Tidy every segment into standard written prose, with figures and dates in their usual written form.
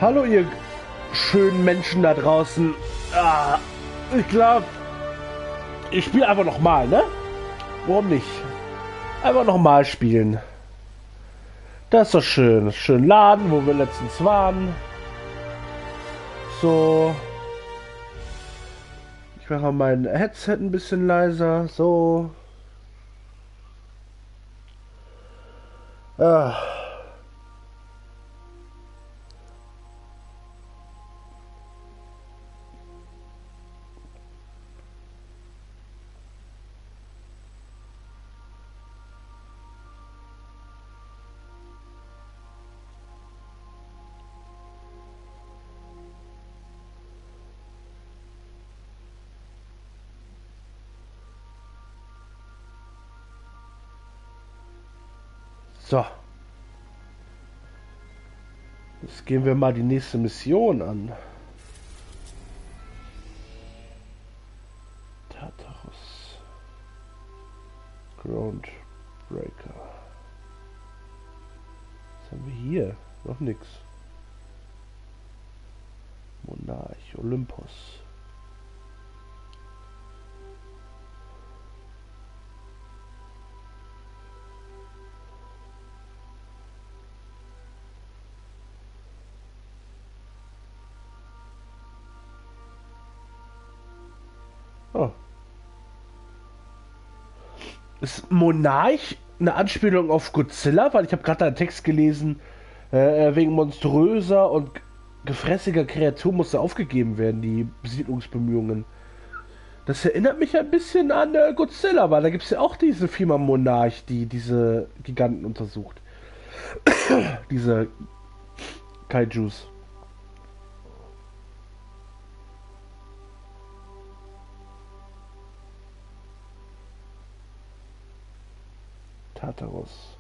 Hallo ihr schönen Menschen da draußen. Ich glaube, ich spiele einfach nochmal, ne? Warum nicht? Einfach nochmal spielen. Das ist doch schön. Schön laden, wo wir letztens waren. So. Ich mache mein Headset ein bisschen leiser. So. Ah. So. Jetzt gehen wir mal die nächste Mission an. Tartarus. Groundbreaker. Was haben wir hier? Noch nichts. Monarch, Olympus. Oh. Ist Monarch eine Anspielung auf Godzilla? Weil ich habe gerade einen Text gelesen, wegen monströser und gefräßiger Kreatur musste aufgegeben werden, die Besiedlungsbemühungen. Das erinnert mich ein bisschen an Godzilla, weil da gibt es ja auch diese Firma Monarch, die diese Giganten untersucht. Diese Kaijus. Tartarus.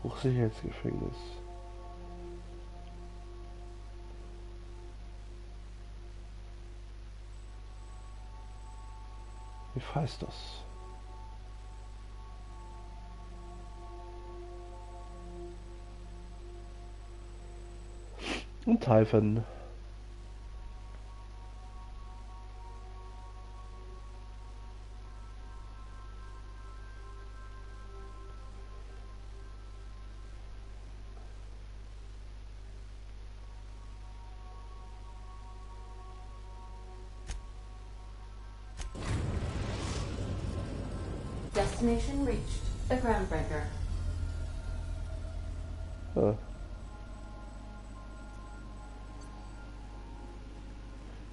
Hochsicherheitsgefängnis. Wie heißt das? Und Typhon. Destination reached. The groundbreaker. Ah.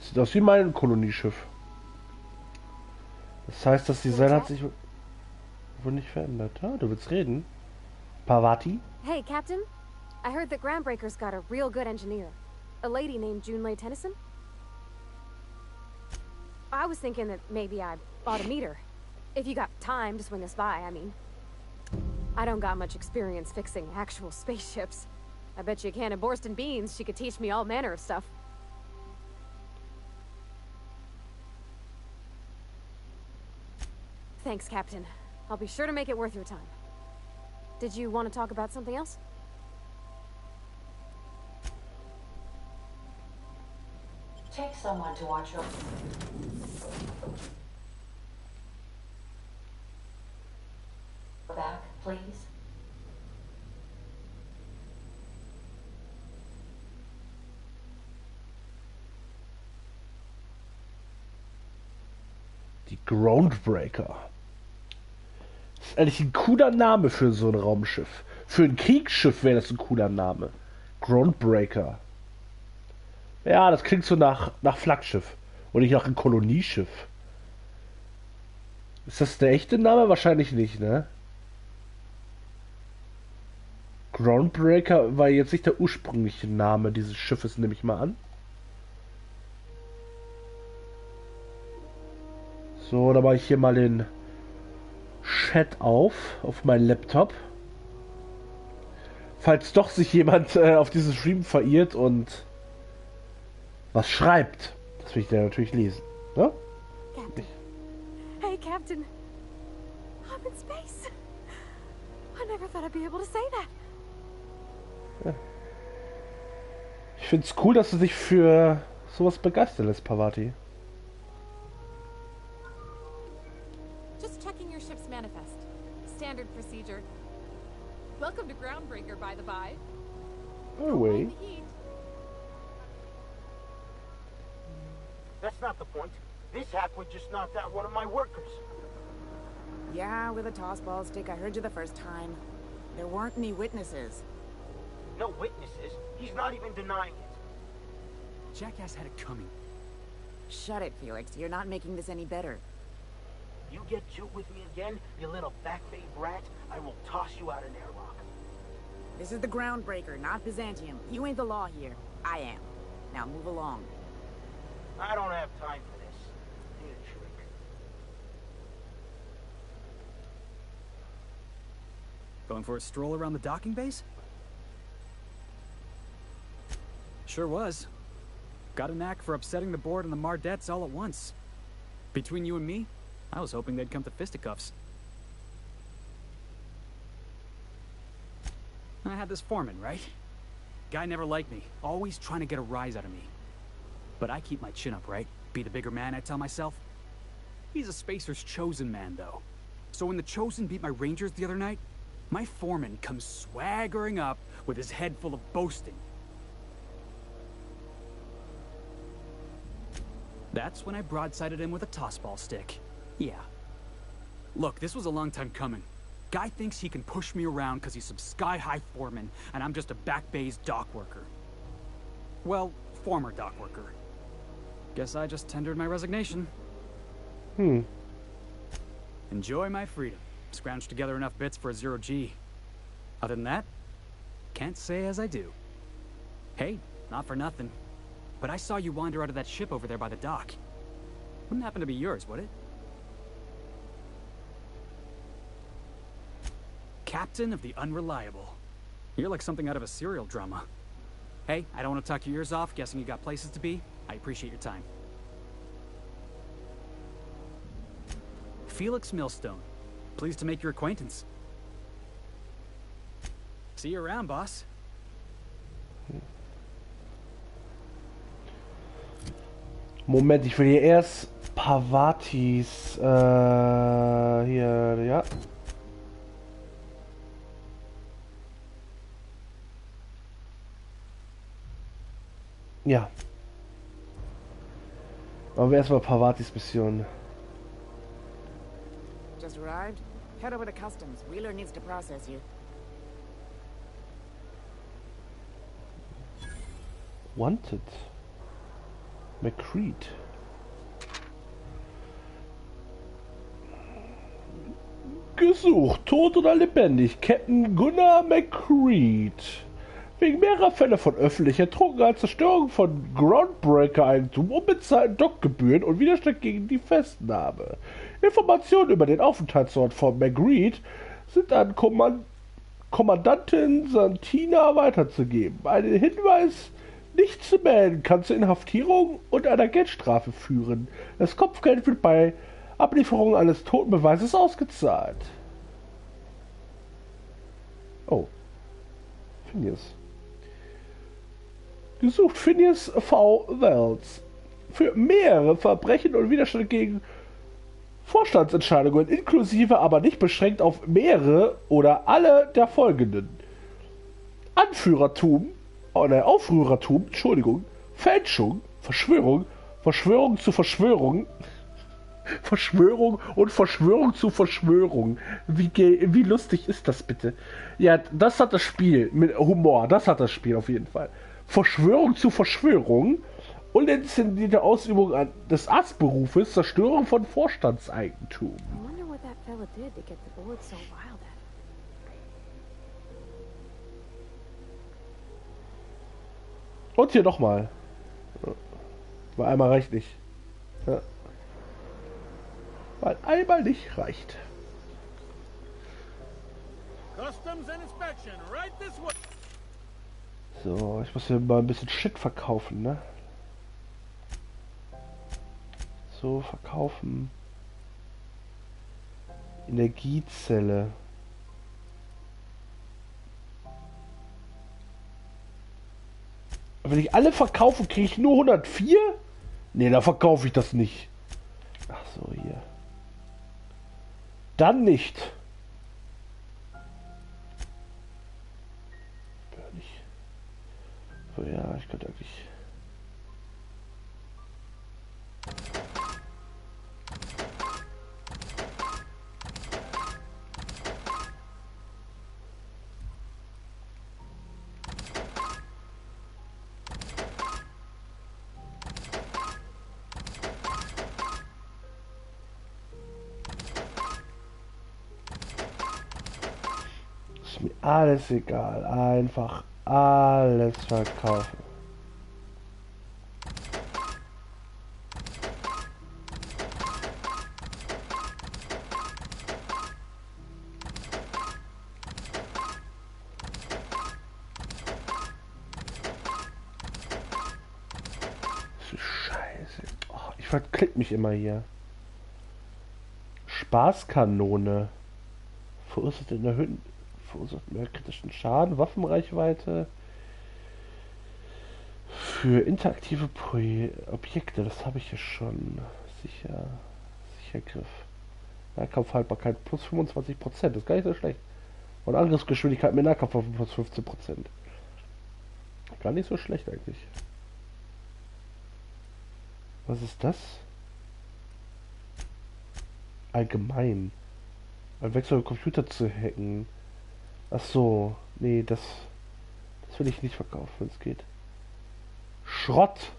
Sieht aus wie mein Kolonieschiff. Das heißt, das Design hat sich wohl nicht verändert. Ah, du willst reden? Parvati? Hey, Captain. I heard that Groundbreaker's got a real good engineer. A lady named Junlei Tennyson. I was thinking that maybe I ought to meet her. If you got time to swing us by, I mean. I don't got much experience fixing actual spaceships. I bet you a can of Borston beans she could teach me all manner of stuff. Thanks, Captain. I'll be sure to make it worth your time. Did you want to talk about something else? Take someone to watch your... back, please. Die Groundbreaker. Das ist eigentlich ein cooler Name für so ein Raumschiff. Für ein Kriegsschiff wäre das ein cooler Name. Groundbreaker. Ja, das klingt so nach Flaggschiff. Und nicht nach einem Kolonieschiff. Ist das der echte Name? Wahrscheinlich nicht, ne? Groundbreaker war jetzt nicht der ursprüngliche Name dieses Schiffes, nehme ich mal an. So, da mache ich hier mal den Chat auf meinen Laptop. Falls doch sich jemand auf diesen Stream verirrt und was schreibt, das will ich dann natürlich lesen. Ne? Captain. Hey, Captain. I'm in space. I never thought I'd be able to say that. Ja. Ich finde es cool, dass du dich für sowas begeistern lässt, Parvati. Just checking your ship's manifest. Standard procedure. Welcome to Groundbreaker, by the by. No way. Mind the heat. That's not the point. This halfwit just knocked out one of my workers. Yeah, with a tossball stick. I heard you the first time. There weren't any witnesses. No witnesses. He's not even denying it. Jackass had it coming. Shut it, Felix. You're not making this any better. You get cute with me again, you little back-bay brat, I will toss you out an airlock. This is the Groundbreaker, not Byzantium. You ain't the law here. I am. Now move along. I don't have time for this. Need a trick. Going for a stroll around the docking base? Sure was. Got a knack for upsetting the board and the Mardettes all at once. Between you and me, I was hoping they'd come to fisticuffs. I had this foreman, right? Guy never liked me, always trying to get a rise out of me. But I keep my chin up, right? Be the bigger man, I tell myself. He's a Spacer's chosen man, though. So when the Chosen beat my Rangers the other night, my foreman comes swaggering up with his head full of boasting. That's when I broadsided him with a tossball stick. Yeah. Look, this was a long time coming. Guy thinks he can push me around because he's some sky-high foreman, and I'm just a back bay's dock worker. Well, former dock worker. Guess I just tendered my resignation. Enjoy my freedom. Scrounged together enough bits for a 0G. Other than that, can't say as I do. Hey, not for nothing, but I saw you wander out of that ship over there by the dock. Wouldn't happen to be yours, would it? Captain of the Unreliable. You're like something out of a serial drama. Hey, I don't want to talk your ears off, guessing you got places to be. I appreciate your time. Felix Millstone. Pleased to make your acquaintance. See you around, boss. Moment, ich will hier erst Parvatis, hier, ja. Ja. Aber erstmal Parvatis Mission. Just arrived? Head over to customs. Wheeler needs to process you. Wanted. McCreed. Gesucht, tot oder lebendig, Captain Gunnar McCreed. Wegen mehrerer Fälle von öffentlicher Trunkenheit, Zerstörung von Groundbreaker-Eigentum, unbezahlten Dockgebühren und Widerstand gegen die Festnahme. Informationen über den Aufenthaltsort von McCreed sind an Kommandantin Santina weiterzugeben. Einen Hinweis nicht zu melden kann zur Inhaftierung und einer Geldstrafe führen. Das Kopfgeld wird bei Ablieferung eines Totenbeweises ausgezahlt. Oh. Phineas. Gesucht Phineas V. Wells. Für mehrere Verbrechen und Widerstand gegen Vorstandsentscheidungen, inklusive, aber nicht beschränkt auf mehrere oder alle der folgenden: Anführertum, Aufrührertum, Entschuldigung, Fälschung, Verschwörung, Verschwörung zu Verschwörung, Verschwörung und Verschwörung zu Verschwörung. Wie lustig ist das bitte? Ja, das hat das Spiel mit Humor, das hat das Spiel auf jeden Fall. Verschwörung zu Verschwörung, uninszenierte Ausübung des Arztberufes, Zerstörung von Vorstandseigentum. I wonder what that fella did to get the board so riled up. Und hier nochmal. Weil einmal reicht nicht. Ja. Weil einmal nicht reicht. Customs and inspection, right this way. So, ich muss hier mal ein bisschen Shit verkaufen, ne? So, verkaufen. Energiezelle. Wenn ich alle verkaufe, kriege ich nur 104? Ne, da verkaufe ich das nicht. Ach so, hier. Dann nicht. So, ja, ich könnte eigentlich... Ist mir alles egal. Einfach alles verkaufen. Scheiße. Oh, ich verklick mich immer hier. Spaßkanone. Verursacht in der Höhe. Verursacht mehr kritischen Schaden. Waffenreichweite. Für interaktive Objekte. Das habe ich ja schon. Sicher Griff. Nahkampfhaltbarkeit plus 25%. Das ist gar nicht so schlecht. Und Angriffsgeschwindigkeit mit Nahkampfwaffen plus 15%. Gar nicht so schlecht eigentlich. Was ist das? Allgemein. Ein Wechsel Computer zu hacken. Ach so. Nee, das will ich nicht verkaufen, wenn es geht. Schrott.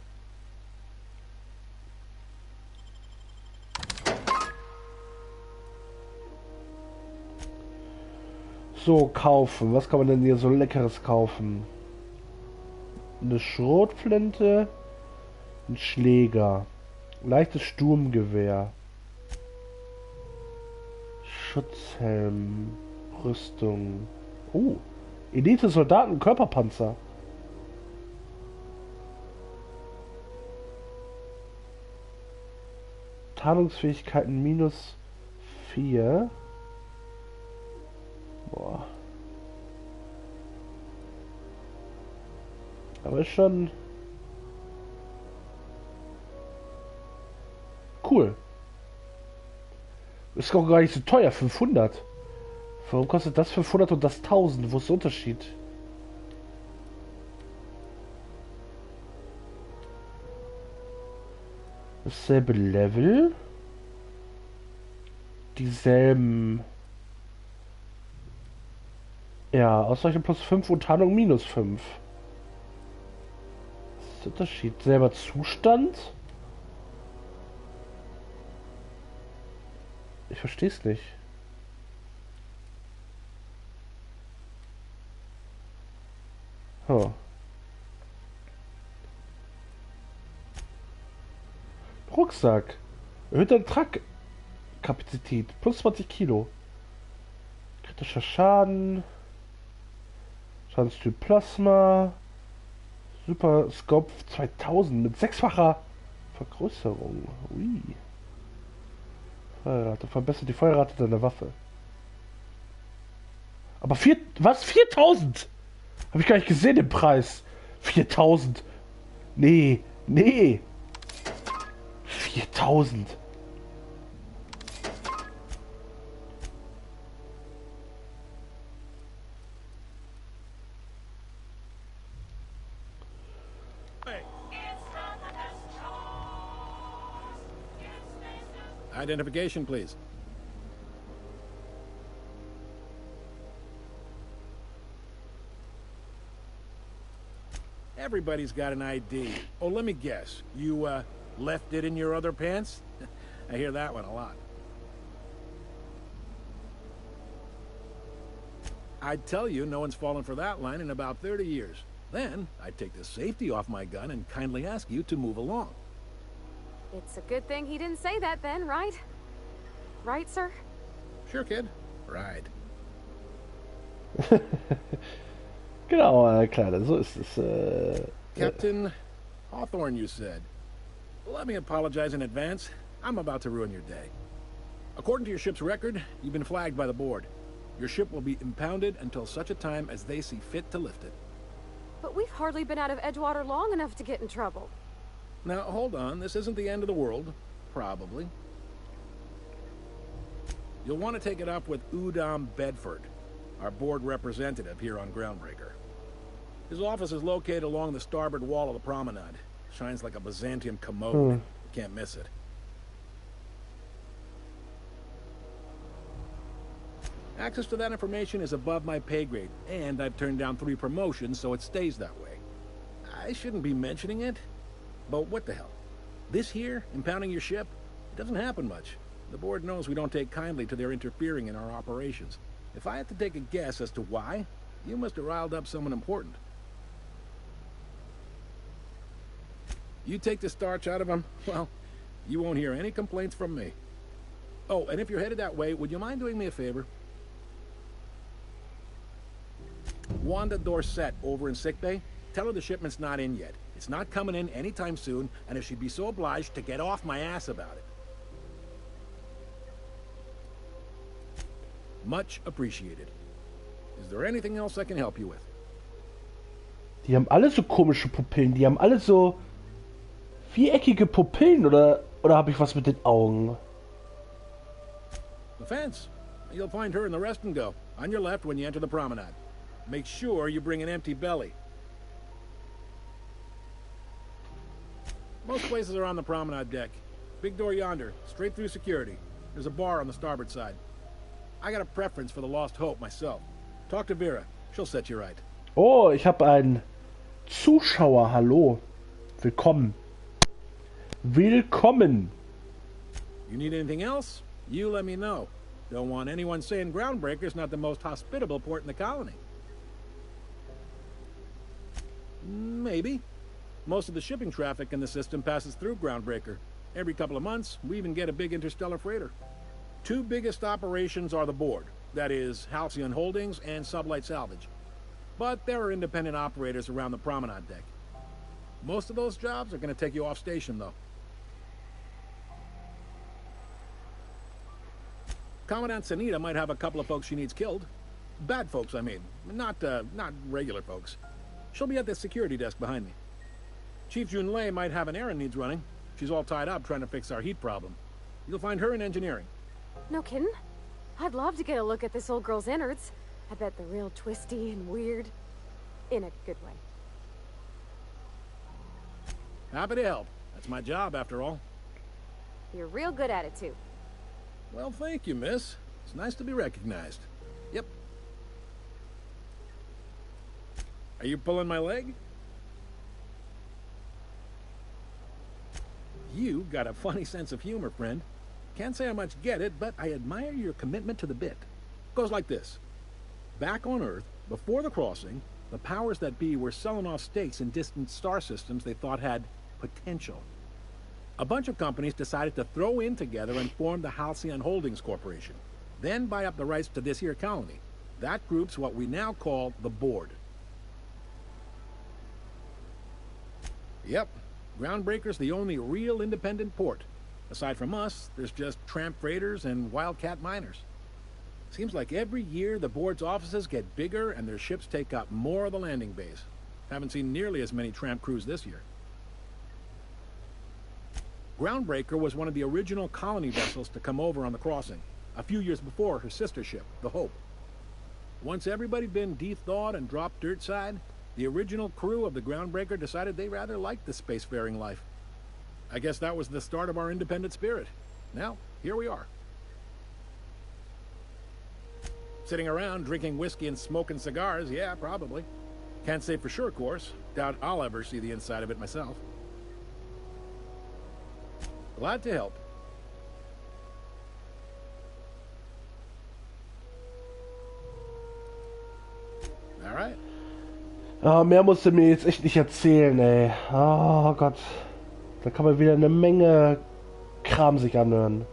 So, kaufen. Was kann man denn hier so Leckeres kaufen? Eine Schrotflinte. Ein Schläger. Leichtes Sturmgewehr. Schutzhelm. Rüstung. Oh. Elite Soldaten Körperpanzer. Tarnungsfähigkeiten minus 4. Boah. Aber ist schon cool. Ist auch gar nicht so teuer, 500. Warum kostet das 500 und das 1000? Wo ist der Unterschied? Dasselbe Level. Dieselben. Ja, Ausweichen plus 5 und Tarnung minus 5. Was ist der Unterschied? Selber Zustand? Ich verstehe es nicht. Oh. Rucksack. Erhöhte Tragkapazität. Plus 20 Kilo. Kritischer Schaden. Schadenstyp Plasma. Super Scope 2000 mit 6-facher Vergrößerung. Ui. Feuerrate. Verbessert die Feuerrate deiner Waffe. Aber was? 4000? Habe ich gar nicht gesehen, den Preis. 4000. Nee. 4000. Identification, please. Everybody's got an ID. Oh, let me guess. You, left it in your other pants? I hear that one a lot. I'd tell you no one's fallen for that line in about 30 years. Then, I'd take the safety off my gun and kindly ask you to move along. It's a good thing he didn't say that then, right? Right, sir? Sure, kid. Right. Genau, Kleiner, so ist es. Captain Hawthorne, you said. Let me apologize in advance. I'm about to ruin your day. According to your ship's record, you've been flagged by the board. Your ship will be impounded until such a time as they see fit to lift it. But we've hardly been out of Edgewater long enough to get in trouble. Now, hold on. This isn't the end of the world. Probably. You'll want to take it up with Udom Bedford, our board representative here on Groundbreaker. His office is located along the starboard wall of the promenade. Shines like a Byzantium commode. You can't miss it. Access to that information is above my pay grade, and I've turned down 3 promotions, so it stays that way. I shouldn't be mentioning it, but what the hell? This here, impounding your ship, it doesn't happen much. The board knows we don't take kindly to their interfering in our operations. If I had to take a guess as to why, you must have riled up someone important. You take the starch out of them, well, you won't hear any complaints from me. Oh, and if you're headed that way, would you mind doing me a favor? Wanda Dorset over in sickbay, tell her the shipment's not in yet. It's not coming in anytime soon, and if she'd be so obliged to get off my ass about it. Much appreciated. Is there anything else I can help you with? Die haben alle so komische Pupillen. Die haben alle so viereckige Pupillen, oder habe ich was mit den Augen? The fence. You'll find her in the rest and go, on your left when you enter the promenade. Make sure you bring an empty belly. Most places are on the promenade deck. Big door yonder, straight through security. There's a bar on the starboard side. I got a preference for the Lost Hope myself. Talk to Vera. She'll set you right. Oh, ich habe einen Zuschauer. Hallo. Willkommen. Willkommen. You need anything else? You let me know. Don't want anyone saying Groundbreaker's not the most hospitable port in the colony. Maybe. Most of the shipping traffic in the system passes through Groundbreaker. Every couple of months, we even get a big interstellar freighter. 2 biggest operations are the board. That is, Halcyon Holdings and Sublight Salvage. But there are independent operators around the promenade deck. Most of those jobs are going to take you off station, though. Commandant Sanita might have a couple of folks she needs killed. Bad folks, I mean. Not regular folks. She'll be at the security desk behind me. Chief Junlei might have an errand needs running. She's all tied up trying to fix our heat problem. You'll find her in engineering. No kidding? I'd love to get a look at this old girl's innards. I bet they're real twisty and weird. In a good way. Happy to help. That's my job, after all. You're real good at it, too. Well, thank you, miss. It's nice to be recognized. Yep. Are you pulling my leg? You got a funny sense of humor, friend. Can't say I much get it, but I admire your commitment to the bit. Goes like this. Back on Earth, before the crossing, the powers that be were selling off stakes in distant star systems they thought had potential. A bunch of companies decided to throw in together and form the Halcyon Holdings Corporation, then buy up the rights to this here colony. That group's what we now call the Board. Yep, Groundbreaker's the only real independent port. Aside from us, there's just tramp freighters and wildcat miners. Seems like every year the board's offices get bigger and their ships take up more of the landing bays. Haven't seen nearly as many tramp crews this year. Groundbreaker was one of the original colony vessels to come over on the crossing, a few years before her sister ship, the Hope. Once everybody'd been de-thawed and dropped dirt side, the original crew of the Groundbreaker decided they rather liked the spacefaring life. I guess that was the start of our independent spirit. Now, here we are. Sitting around drinking whiskey and smoking cigars, yeah, probably. Can't say for sure, of course. Doubt I'll ever see the inside of it myself. Glad to help. All right. Ah, mehr musst du mir jetzt echt nicht erzählen, ey. Oh Gott. Da kann man wieder eine Menge Kram sich anhören.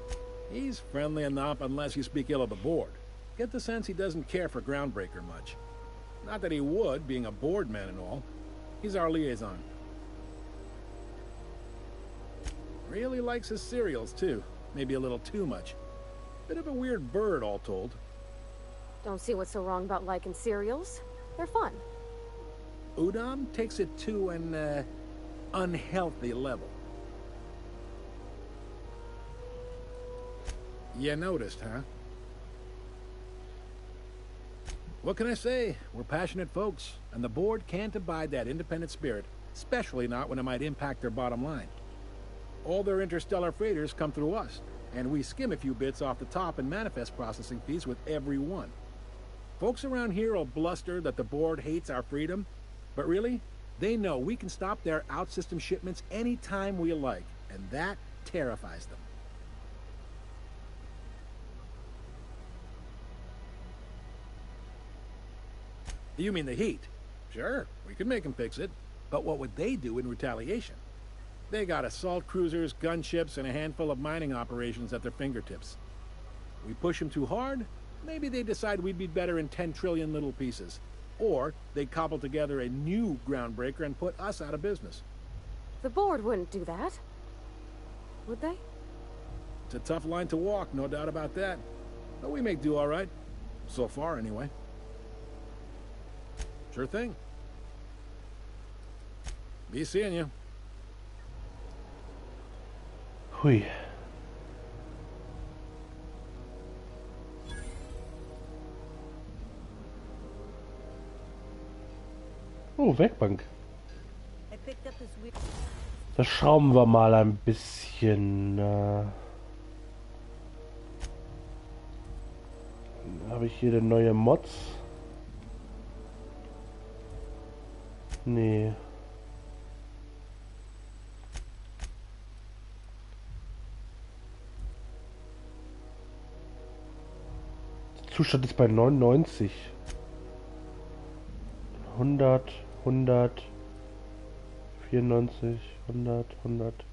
He's friendly enough unless you speak ill of the board. Get the sense he doesn't care for Groundbreaker much. Not that he would, being a board man and all. He's our liaison. Really likes his cereals, too. Maybe a little too much. Bit of a weird bird, all told. Don't see what's so wrong about liking cereals. They're fun. Udon takes it to an unhealthy level. You noticed, huh? What can I say? We're passionate folks, and the board can't abide that independent spirit, especially not when it might impact their bottom line. All their interstellar freighters come through us, and we skim a few bits off the top in manifest processing fees with every one. Folks around here will bluster that the board hates our freedom, but really, they know we can stop their out-system shipments anytime we like, and that terrifies them. You mean the heat? Sure, we could make them fix it. But what would they do in retaliation? They got assault cruisers, gunships, and a handful of mining operations at their fingertips. We push them too hard, maybe they decide we'd be better in 10 trillion little pieces. Or they'd cobble together a new groundbreaker and put us out of business. The board wouldn't do that. Would they? It's a tough line to walk, no doubt about that. But we make do all right. So far, anyway. Sure thing. Be seeing you. Hui. Oh, Werkbank. Das schrauben wir mal ein bisschen. Habe ich hier eine neue Mods? Nee. Der Zustand ist bei 99. 100, 100, 94, 100, 100.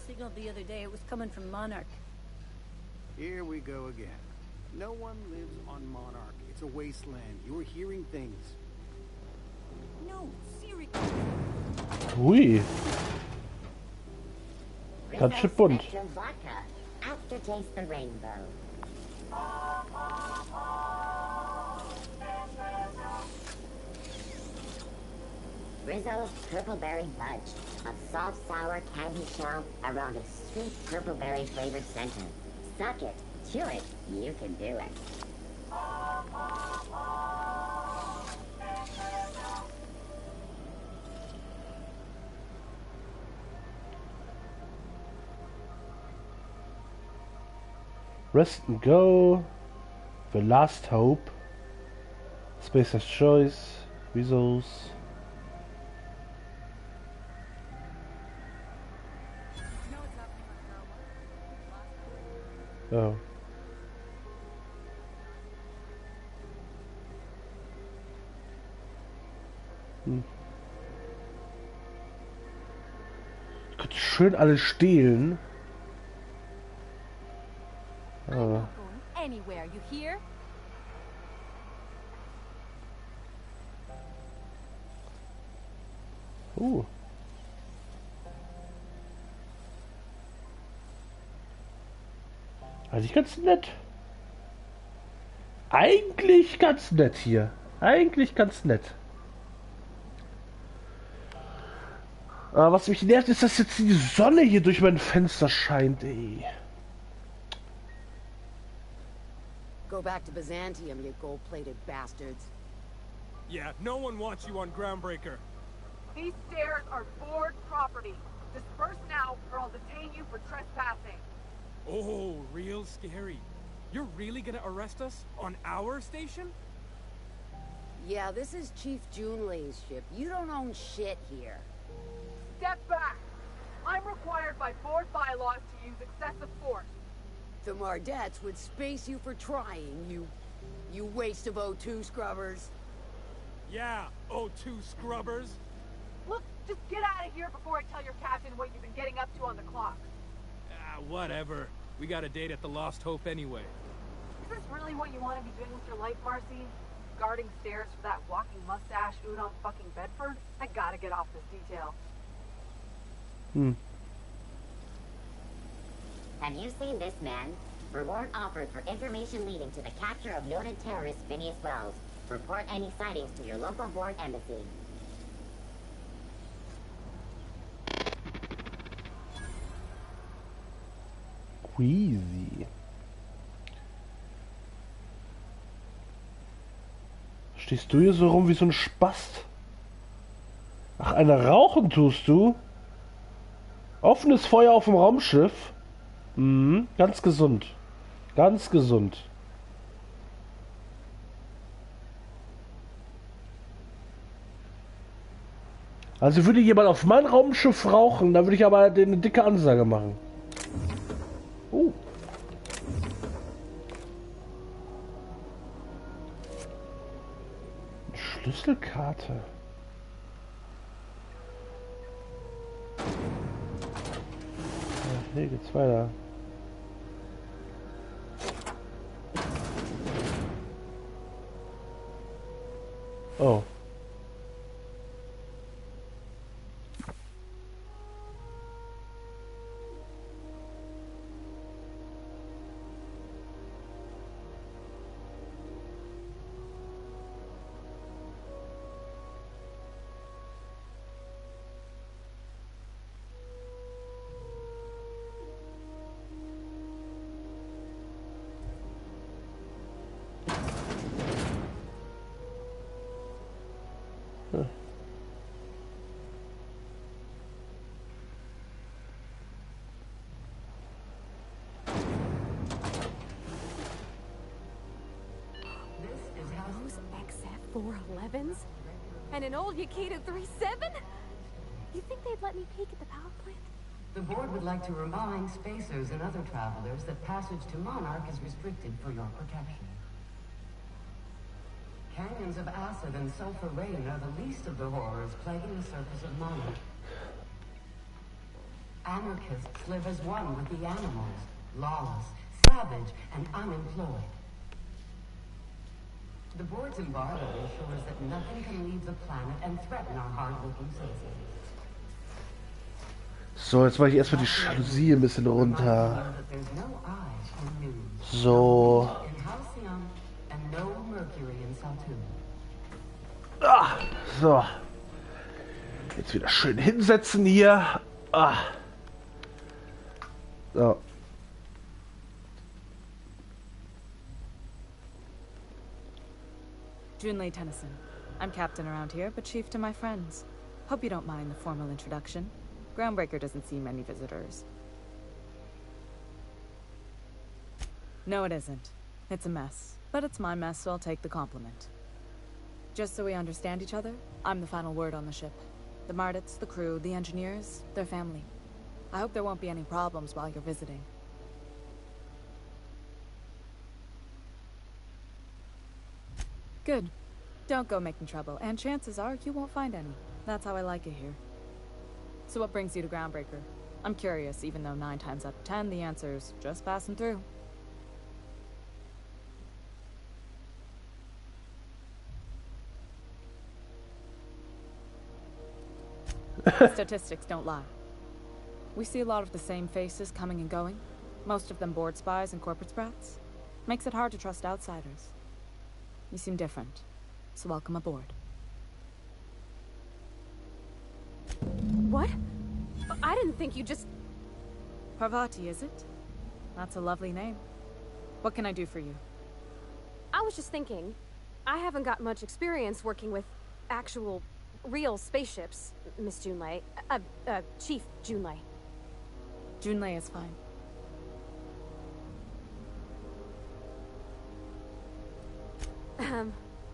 Signal the other day, it was coming from Monarch. Here we go again. No one lives on Monarch. It's a wasteland. You're hearing things. No, seriously. Hui. Ganz schön bunt. Aftertaste the rainbow. Rizzo's Purpleberry Fudge, a soft, sour candy shell around a sweet purpleberry flavored center. Suck it, chew it, you can do it. Rest and Go, The Last Hope, Spacer's Choice, Rizzo's. Oh. Ich könnte schön alles stehlen. Oh. Anywhere, you hear? Eigentlich ganz nett. Eigentlich ganz nett hier. Eigentlich ganz nett. Aber was mich nervt, ist, dass jetzt die Sonne hier durch mein Fenster scheint, ey. Go back to Byzantium, you gold-plated bastards. Yeah, no one wants you on Groundbreaker. These stairs are board property. Disperse now, or I'll detain you for trespassing. Oh, real scary. You're really gonna arrest us on our station? Yeah, this is Chief Junlei's ship. You don't own shit here. Step back! I'm required by board bylaws to use excessive force. The Mardettes would space you for trying, you waste of O2 scrubbers. Yeah, O2 scrubbers. Look, just get out of here before I tell your captain what you've been getting up to on the clock. Ah, whatever. We got a date at the Lost Hope anyway. Is this really what you want to be doing with your life, Marcy? Guarding stairs for that walking mustache Udon fucking Bedford? I gotta get off this detail. Have you seen this man? Reward offered for information leading to the capture of noted terrorist Phineas Wells. Report any sightings to your local board embassy. Queasy. Stehst du hier so rum wie so ein Spast? Ach, eine rauchen tust du? Offenes Feuer auf dem Raumschiff? Mhm, ganz gesund. Ganz gesund. Also würde jemand auf mein Raumschiff rauchen, dann würde ich aber eine dicke Ansage machen. Oh. Schlüsselkarte. Nee, geht's weiter. Oh. Those XF-411s? And an old Yakita 37? You think they'd let me peek at the power plant? The board would like to remind spacers and other travelers that passage to Monarch is restricted for your protection. Canyons of acid and sulfur rain are the least of the horrors plaguing the surface of Monarch. Anarchists live as one with the animals, lawless, savage, and unemployed. The board's embargo ensures that nothing can leave the planet and threaten our hard-working citizens. So, jetzt mache ich erstmal die Jalousie ein bisschen runter. So. Ah, so. Jetzt wieder schön hinsetzen hier. Ah. So. Junlei Tennyson. I'm captain around here, but chief to my friends. Hope you don't mind the formal introduction. Groundbreaker doesn't see many visitors. No, it isn't. It's a mess. But it's my mess, so I'll take the compliment. Just so we understand each other, I'm the final word on the ship. The Mardits, the crew, the engineers, their family. I hope there won't be any problems while you're visiting. Good. Don't go making trouble, and chances are you won't find any. That's how I like it here. So what brings you to Groundbreaker? I'm curious, even though 9 times out of 10 the answer's just passing through. Statistics don't lie. We see a lot of the same faces coming and going, most of them board spies and corporate sprats. Makes it hard to trust outsiders. You seem different, so welcome aboard. What? I didn't think you just... Parvati, is it? That's a lovely name. What can I do for you? I was just thinking, I haven't got much experience working with actual real spaceships, Miss Junlei. Chief Junlei. Junlei is fine.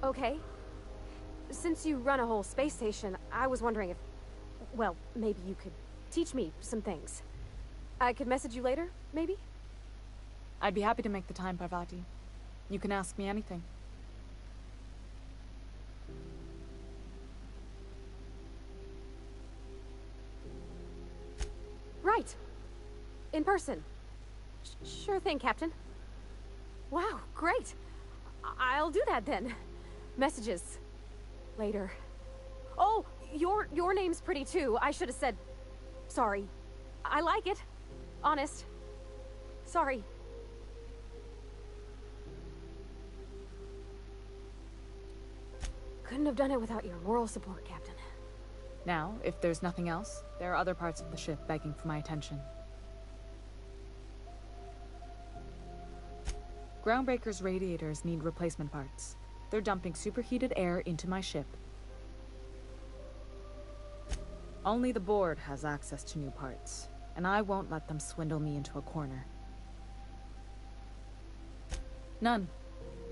Okay. Since you run a whole space station, I was wondering if... Well, maybe you could teach me some things. I could message you later, maybe? I'd be happy to make the time, Parvati. You can ask me anything. Right. In person. Sure thing, Captain. Wow, great. I'll do that then. Messages. Later. Oh, your name's pretty too. I should have said... Sorry. I like it. Honest. Sorry. Couldn't have done it without your moral support, Captain. Now, if there's nothing else, there are other parts of the ship begging for my attention. Groundbreaker's radiators need replacement parts. They're dumping superheated air into my ship. Only the board has access to new parts, and I won't let them swindle me into a corner. None.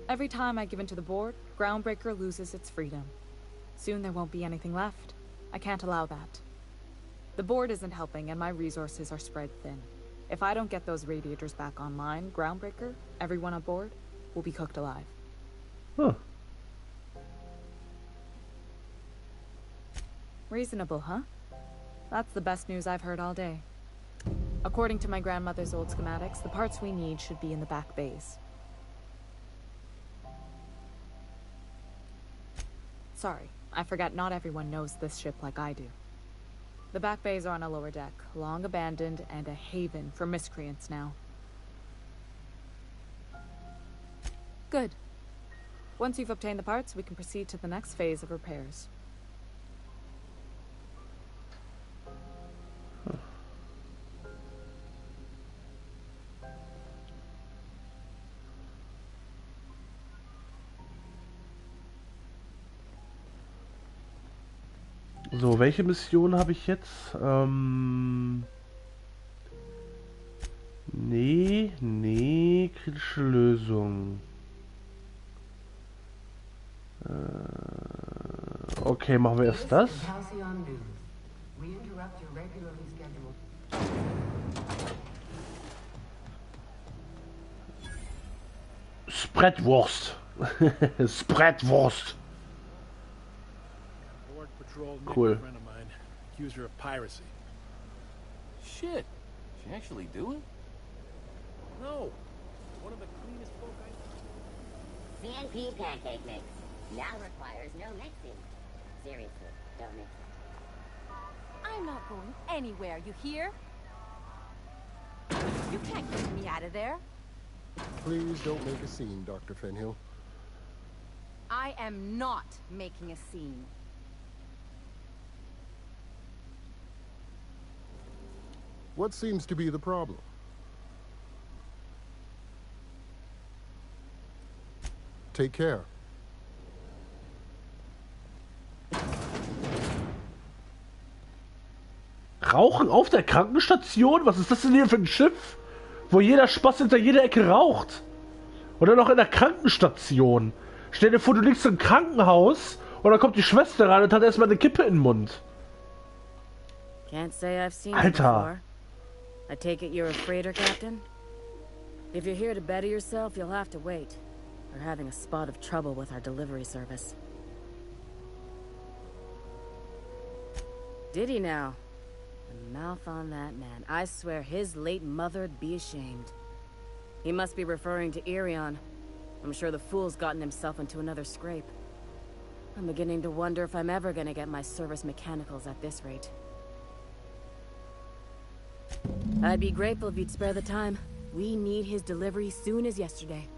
Every time I give in to the board, Groundbreaker loses its freedom. Soon there won't be anything left. I can't allow that. The board isn't helping, and my resources are spread thin. If I don't get those radiators back online, Groundbreaker, everyone on board, will be cooked alive. Huh. Reasonable, huh? That's the best news I've heard all day. According to my grandmother's old schematics, the parts we need should be in the back bays. Sorry, I forgot not everyone knows this ship like I do. The back bays are on a lower deck, long abandoned and a haven for miscreants now. Good. Once you've obtained the parts, we can proceed to the next phase of repairs. So, welche Mission habe ich jetzt? Nee, kritische Lösung. Okay, machen wir erst das. Spreadwurst. Spreadwurst. Cool. Friend of mine, accused her of piracy. Shit. She actually do it? No. One of the cleanest folk I know. CNP pancake mix. Now requires no mixing. Seriously, don't mix it. I'm not going anywhere, you hear? You can't get me out of there. Please don't make a scene, Dr. Fenhill. I am not making a scene. What seems to be the problem? Take care. Rauchen auf der Krankenstation? Was ist das denn hier für ein Schiff? Wo jeder Spaß hinter jeder Ecke raucht. Oder noch in der Krankenstation. Stell dir vor, du liegst im Krankenhaus und dann kommt die Schwester rein und hat erstmal eine Kippe in den Mund. Can't say I've seen it Alter. before. I take it you're a freighter captain? If you're here to better yourself, you'll have to wait. We're having a spot of trouble with our delivery service. Did he now? The mouth on that man. I swear his late mother'd be ashamed. He must be referring to Irion. I'm sure the fool's gotten himself into another scrape. I'm beginning to wonder if I'm ever gonna get my service mechanicals at this rate. I'd be grateful if you'd spare the time. We need his delivery soon as yesterday.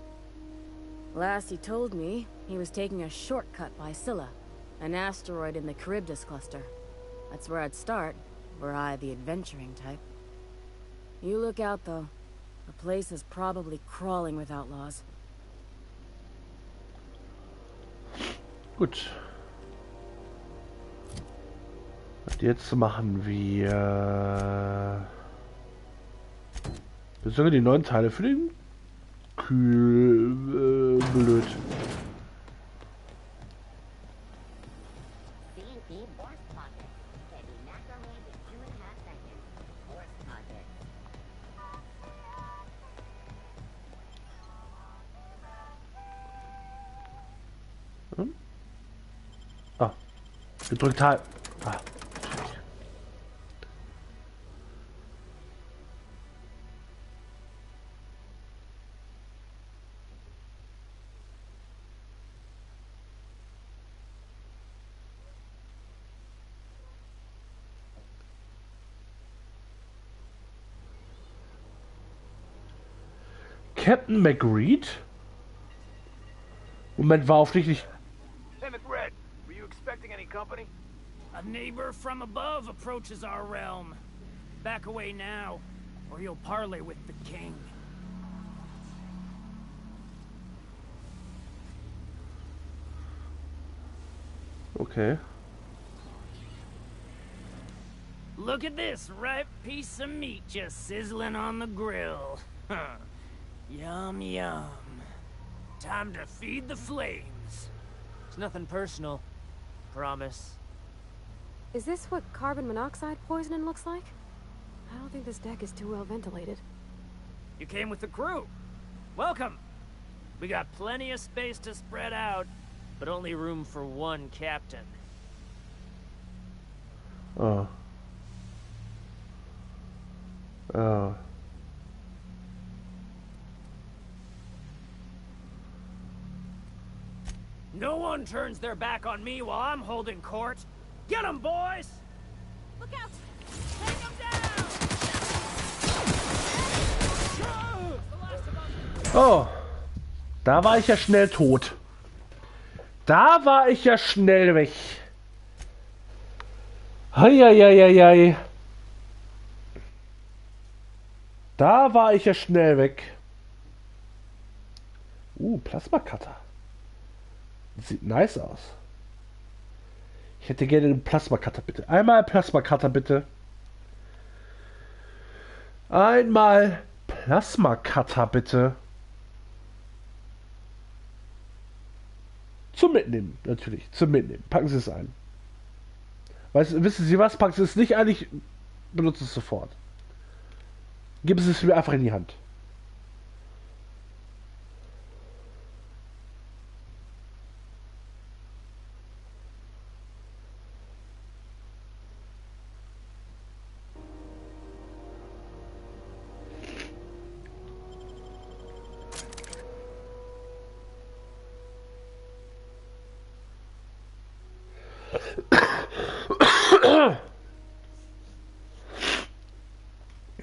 Last he told me, he was taking a shortcut by Scylla, an asteroid in the Charybdis cluster. That's where I'd start, were I the adventuring type. You look out, though. The place is probably crawling with outlaws. Gut. Und jetzt machen wir sogar die neuen Teile für den blöd. Hm? Ah, gedrückt halt. Ah. Captain McReed? Moment, war auf dich nicht. Hey, McRed, were you expecting any company? A neighbor from above approaches our realm. Back away now, or you'll parley with the king. Okay. Look at this ripe piece of meat just sizzling on the grill. Yum, yum. Time to feed the flames. It's nothing personal. Promise. Is this what carbon monoxide poisoning looks like? I don't think this deck is too well ventilated. You came with the crew. Welcome. We got plenty of space to spread out, but only room for one captain. Oh. Oh. No one turns their back on me while I'm holding court. Get 'em, boys! Look out! Take 'em down! Oh. Da war ich ja schnell tot. Da war ich ja schnell weg. Heieieiei. Da war ich ja schnell weg. Plasma-Cutter. Sieht nice aus. Ich hätte gerne einen Plasma-Cutter, bitte. Einmal Plasma-Cutter, bitte. Einmal Plasma-Cutter, bitte. Zum Mitnehmen, natürlich. Zum Mitnehmen. Packen Sie es ein. Wissen Sie was? Packen Sie es nicht ein, ich benutze es sofort. Geben Sie es mir einfach in die Hand.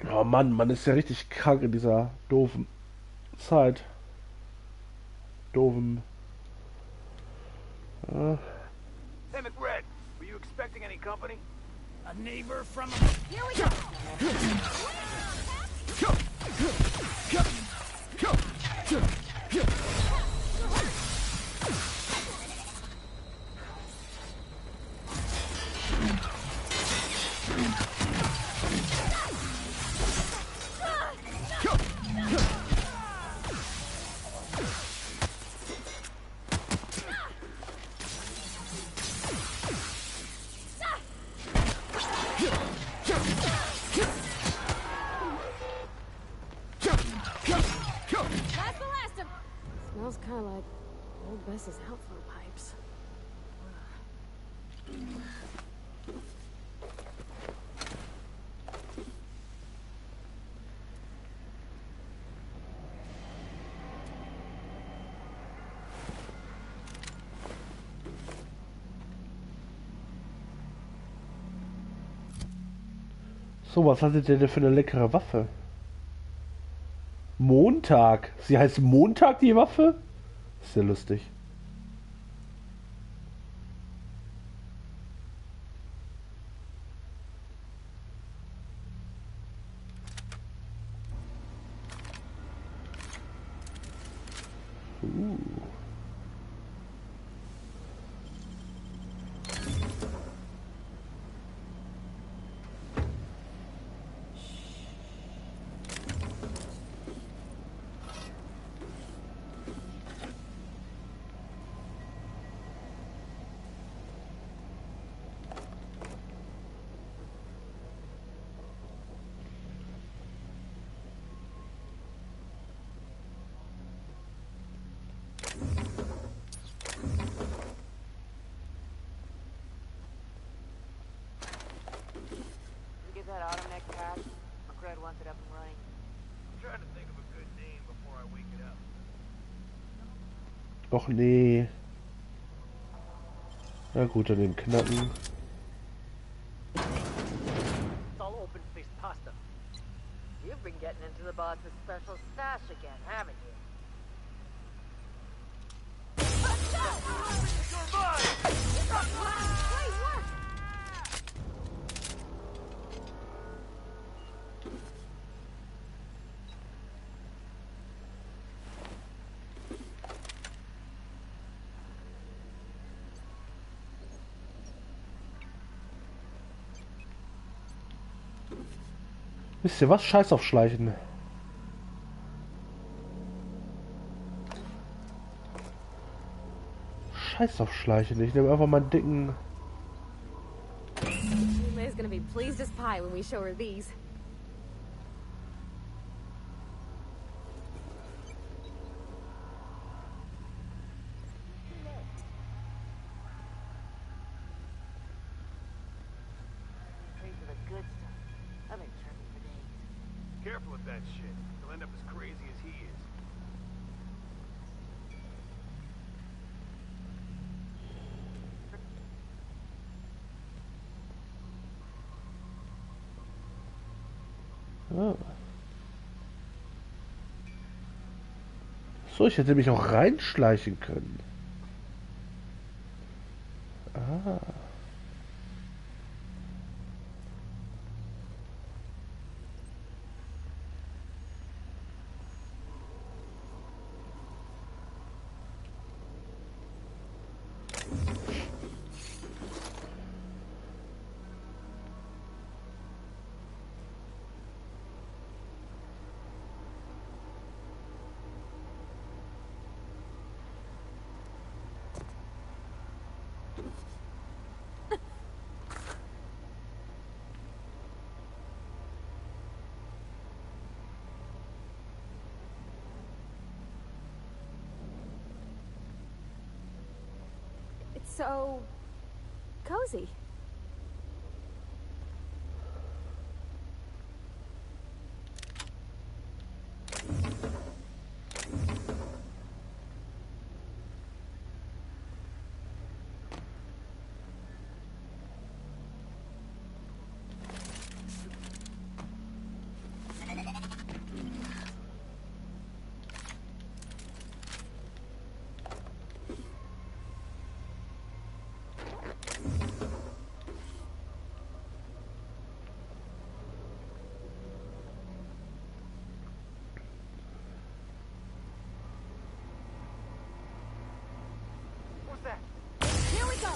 Oh Mann, man ist ja richtig krank in dieser doofen Zeit. Doofen. Hey, McRed, were you expecting any company? A neighbor from... Here we go! Smells kind of like old Bess's outflow pipes. So, was hattet ihr denn für eine leckere Waffe? Montag. Sie heißt Montag, die Waffe? Ist ja lustig. that autoneck patch? Fred wants it up and running. I'm trying to think of a good name before I wake it up. Och nee. Na gut, dann den Knacken. It's all open-faced pasta. You've been getting into the boss's special stash again, haven't you? Wisst ihr was? Scheiß auf Schleichen. Scheiß auf Schleichen. Ich nehme einfach meinen dicken... May's gonna be pleased as pie when we show her these. Careful with that shit. You'll end up as crazy as he is. Ah. So, ich hätte mich auch reinschleichen können. Ah. So cozy. Here we go.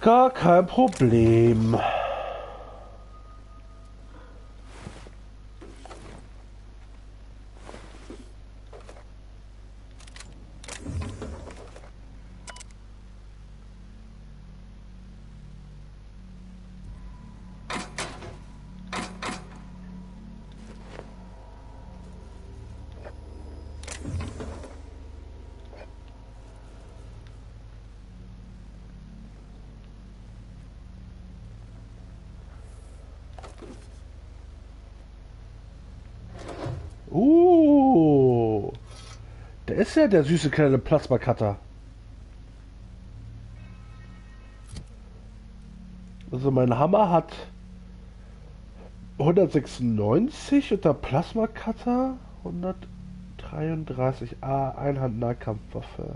Gar kein Problem. ist er, der süße kleine Plasma-Cutter? Also mein Hammer hat 196 und der Plasma-Cutter 133. Einhand-Nahkampfwaffe.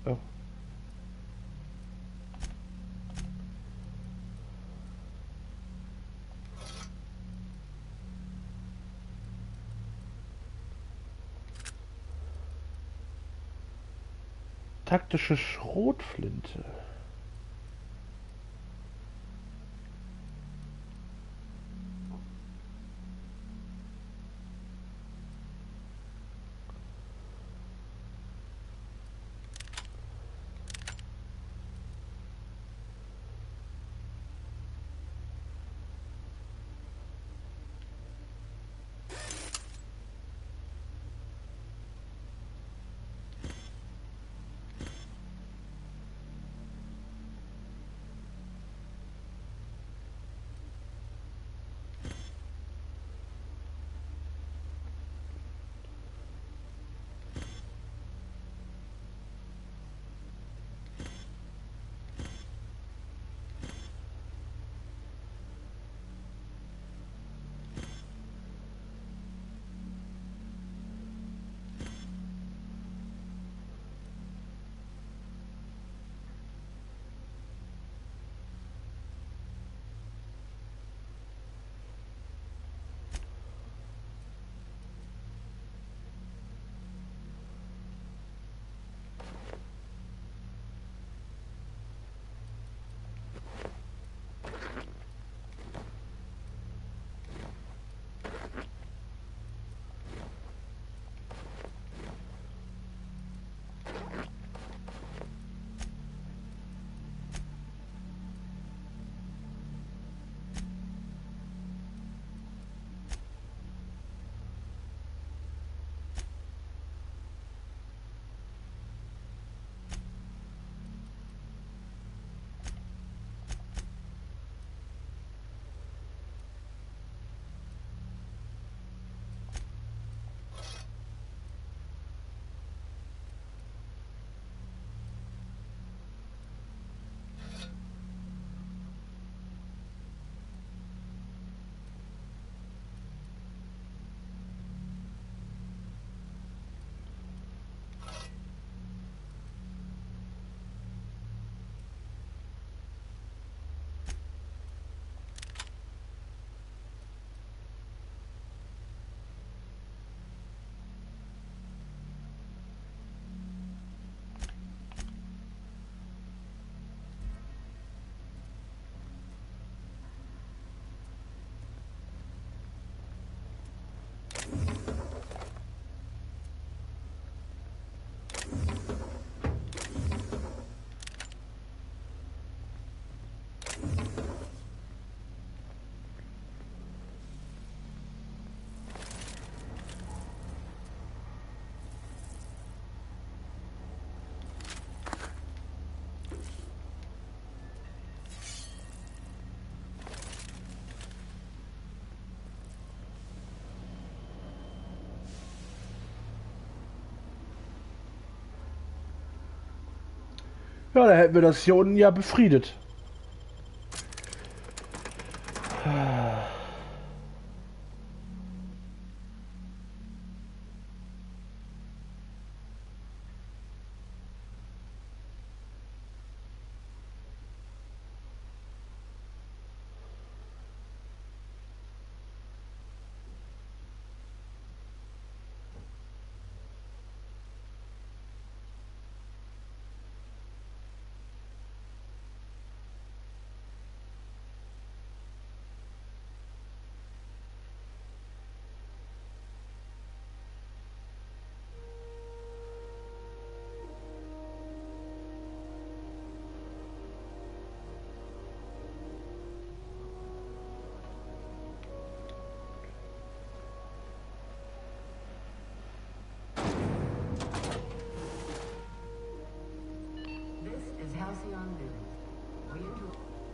Oh. Taktische Schrotflinte. Ja, da hätten wir das hier unten ja befriedet.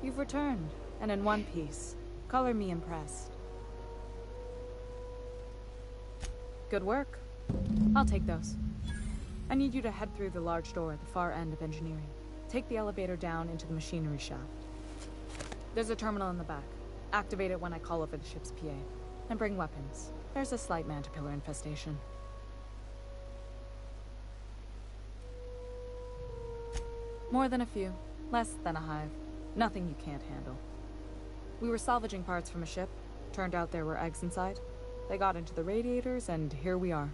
You've returned, and in one piece. Color me impressed. Good work. I'll take those. I need you to head through the large door at the far end of engineering. Take the elevator down into the machinery shaft. There's a terminal in the back. Activate it when I call over the ship's PA. And bring weapons. There's a slight mantipillar infestation. More than a few. Less than a hive. Nothing you can't handle. We were salvaging parts from a ship. Turned out there were eggs inside. They got into the radiators, and here we are.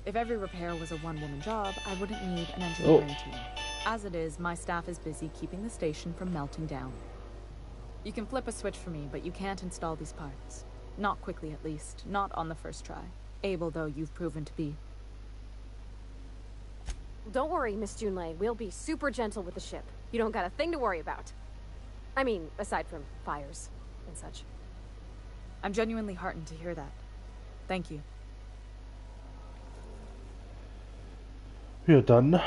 If every repair was a one-woman job, I wouldn't need an engineering team. As it is, my staff is busy keeping the station from melting down. You can flip a switch for me, but you can't install these parts. Not quickly, at least. Not on the first try. Able though you've proven to be. Don't worry, Miss Junlei. We'll be super gentle with the ship. You don't got a thing to worry about. I mean, aside from fires and such. I'm genuinely heartened to hear that. Thank you. Ja, dann.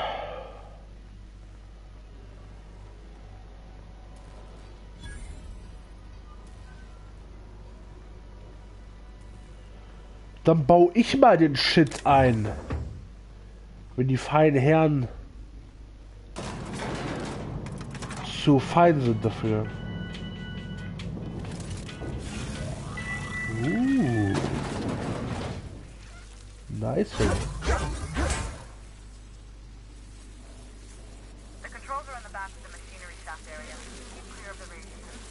Dann baue ich mal den Shit ein. Wenn die feinen Herren zu fein sind dafür. Nice. The controls are in the back of the machinery shaft area. Keep clear of the radiators.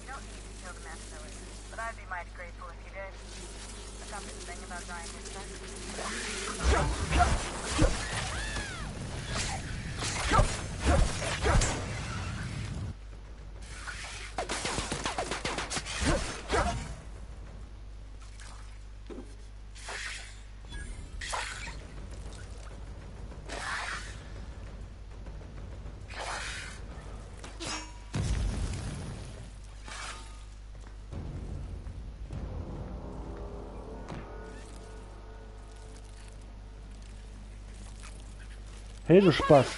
You don't need to kill the mantillae, but I'd be mighty grateful if you did. I got this thing about dying with sex. Hey, du Spast.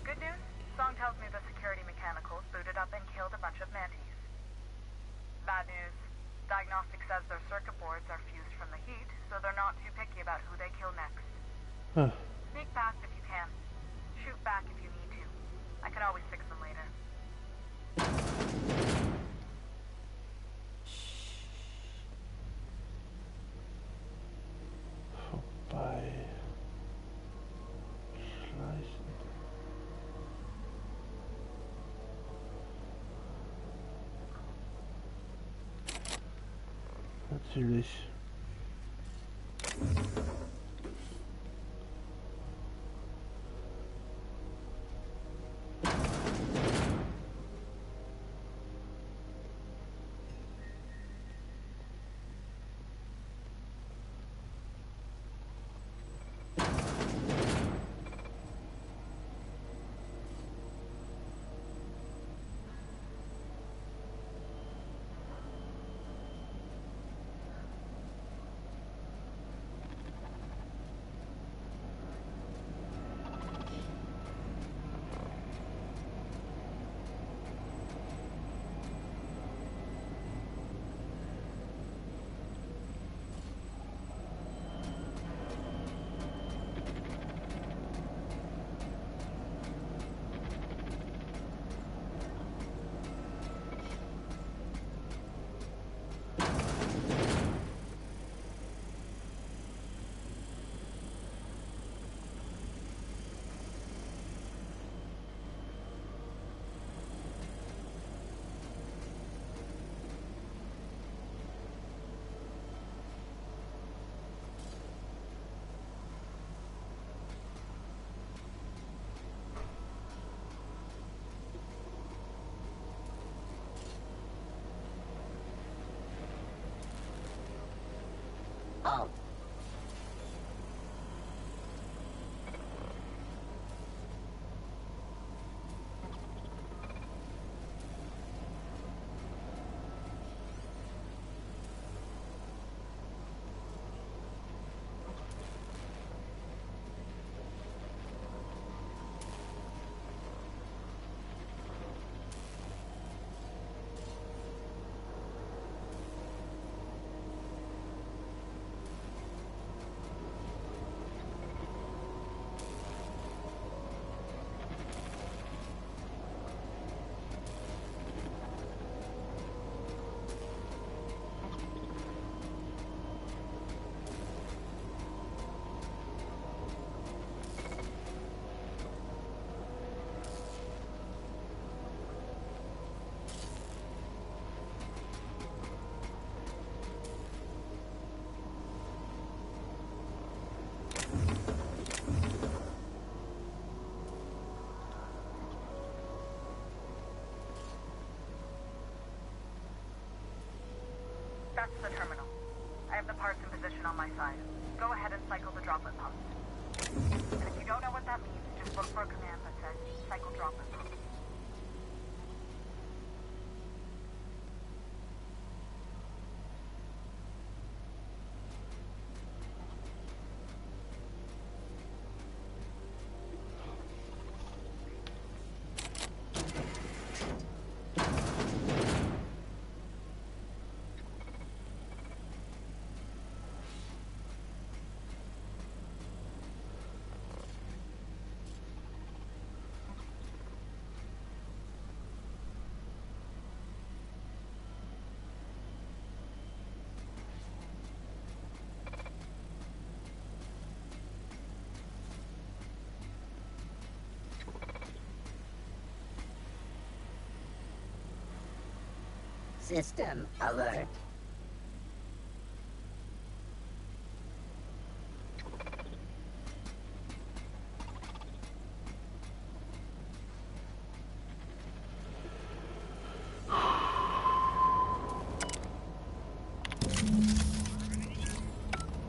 Good news? Song tells me the security mechanicals booted up and killed a bunch of mantis. Bad news. Diagnostic says their circuit boards are fused from the heat, so they're not too picky about who they kill next. Sneak past if you can. Shoot back if you need to. I can always fix them later. Vorbei. Schleichen. Natürlich. That's the terminal. I have the parts in position on my side. Go ahead and cycle the droplet pump. And if you don't know what that means, just look for a command that says cycle droplet pump. System alert.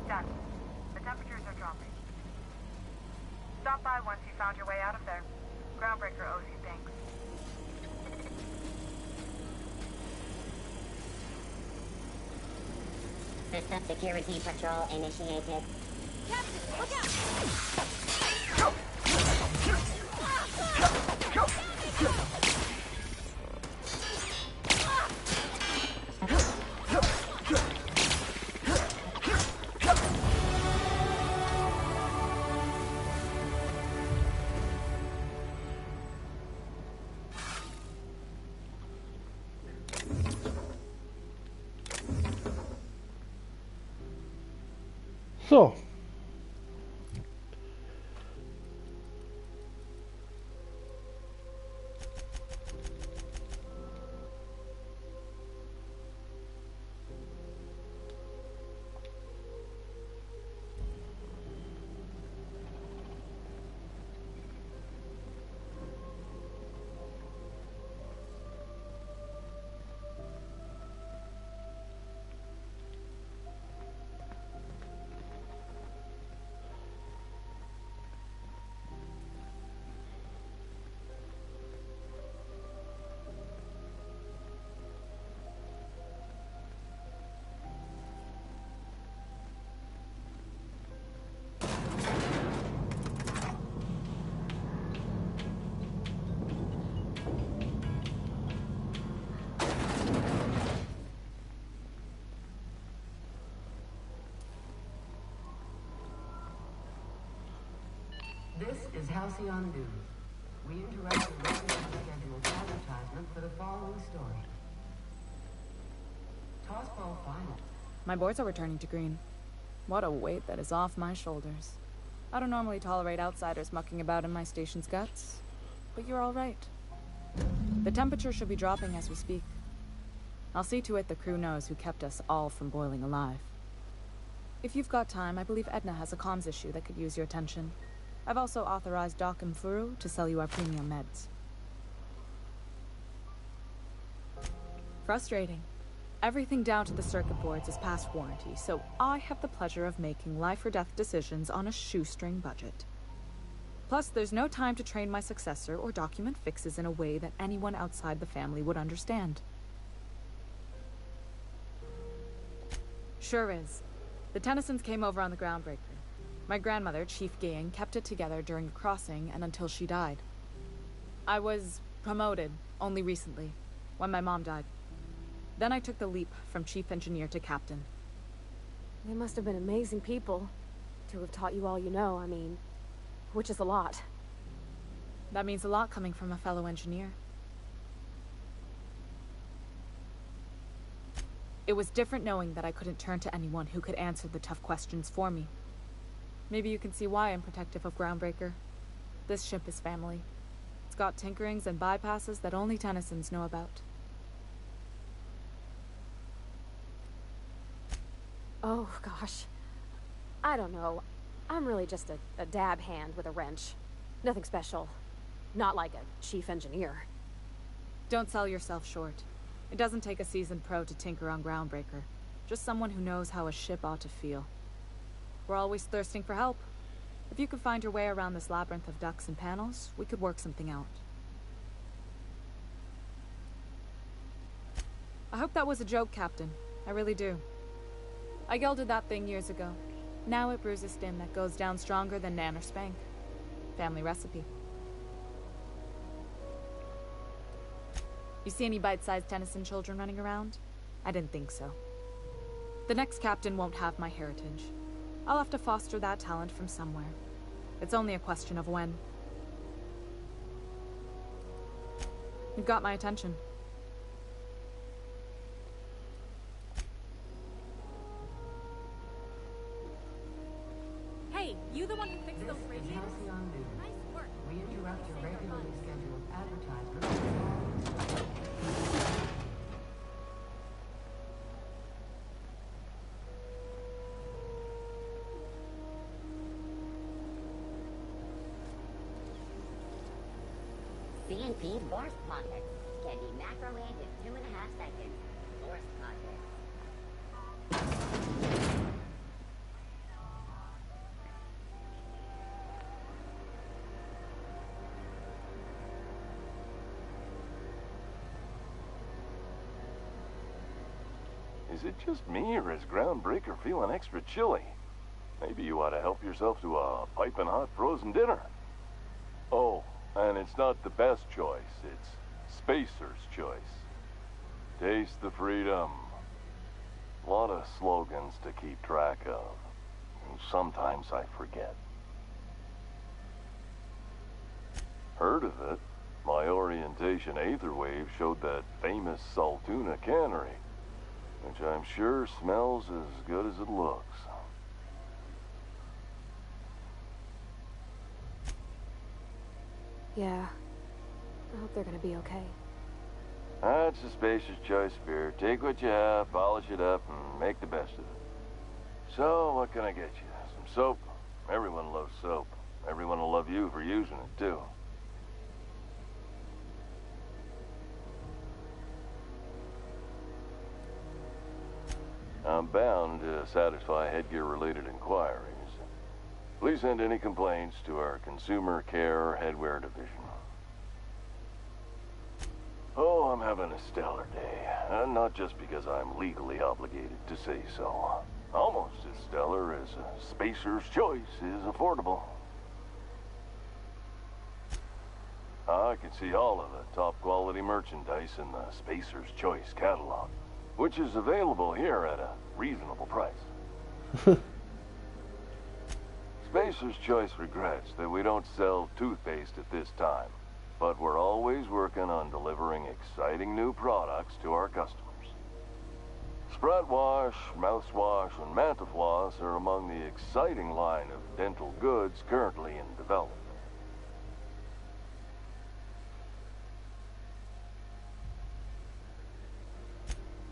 Done. The temperatures are dropping. Stop by once you found your way out of there. Groundbreaker owes you thanks. System security patrol initiated. Captain, look out! So. This is Halcyon News. We interrupt the regularly scheduled advertisement for the following story. Tossball final. My boards are returning to green. What a weight that is off my shoulders. I don't normally tolerate outsiders mucking about in my station's guts, but you're all right. The temperature should be dropping as we speak. I'll see to it the crew knows who kept us all from boiling alive. If you've got time, I believe Edna has a comms issue that could use your attention. I've also authorized Doc and Furu to sell you our premium meds. Frustrating. Everything down to the circuit boards is past warranty, so I have the pleasure of making life or death decisions on a shoestring budget. Plus, there's no time to train my successor or document fixes in a way that anyone outside the family would understand. Sure is. The Tennysons came over on the Groundbreaker. My grandmother, Chief Gayan, kept it together during the crossing and until she died. I was promoted only recently, when my mom died. Then I took the leap from chief engineer to captain. They must have been amazing people to have taught you all you know, I mean, which is a lot. That means a lot coming from a fellow engineer. It was different knowing that I couldn't turn to anyone who could answer the tough questions for me. Maybe you can see why I'm protective of Groundbreaker. This ship is family. It's got tinkerings and bypasses that only Tennysons know about. Oh, gosh. I don't know. I'm really just a dab hand with a wrench. Nothing special. Not like a chief engineer. Don't sell yourself short. It doesn't take a seasoned pro to tinker on Groundbreaker. Just someone who knows how a ship ought to feel. We're always thirsting for help. If you could find your way around this labyrinth of ducts and panels, we could work something out. I hope that was a joke, Captain. I really do. I gelded that thing years ago. Now it brews a skin that goes down stronger than Nan or Spank. Family recipe. You see any bite-sized Tennyson children running around? I didn't think so. The next captain won't have my heritage. I'll have to foster that talent from somewhere. It's only a question of when. You've got my attention. Hey, you the one who fixed those radios? Nice work. We interrupt your regularly scheduled advertisement. CNP Force Pockets can be microwaved in 2.5 seconds. Force Pockets. Is it just me, or is Groundbreaker feeling extra chilly? Maybe you ought to help yourself to a piping hot frozen dinner. Oh, and it's not the best choice, it's Spacer's choice. Taste the freedom. A lot of slogans to keep track of. Sometimes I forget. Heard of it? My orientation Aetherwave showed that famous Saltuna cannery, which I'm sure smells as good as it looks. Yeah. I hope they're gonna be okay. That's a Spacer's choice beer. Take what you have, polish it up, and make the best of it. So, what can I get you? Some soap? Everyone loves soap. Everyone will love you for using it, too. I'm bound to satisfy headgear-related inquiries. Please send any complaints to our Consumer Care Headwear Division. Oh, I'm having a stellar day. And not just because I'm legally obligated to say so. Almost as stellar as a Spacer's Choice is affordable. I can see all of the top-quality merchandise in the Spacer's Choice catalog, which is available here at a reasonable price. Spacer's Choice regrets that we don't sell toothpaste at this time, but we're always working on delivering exciting new products to our customers. Spread wash, mouthwash, and Mantafloss are among the exciting line of dental goods currently in development.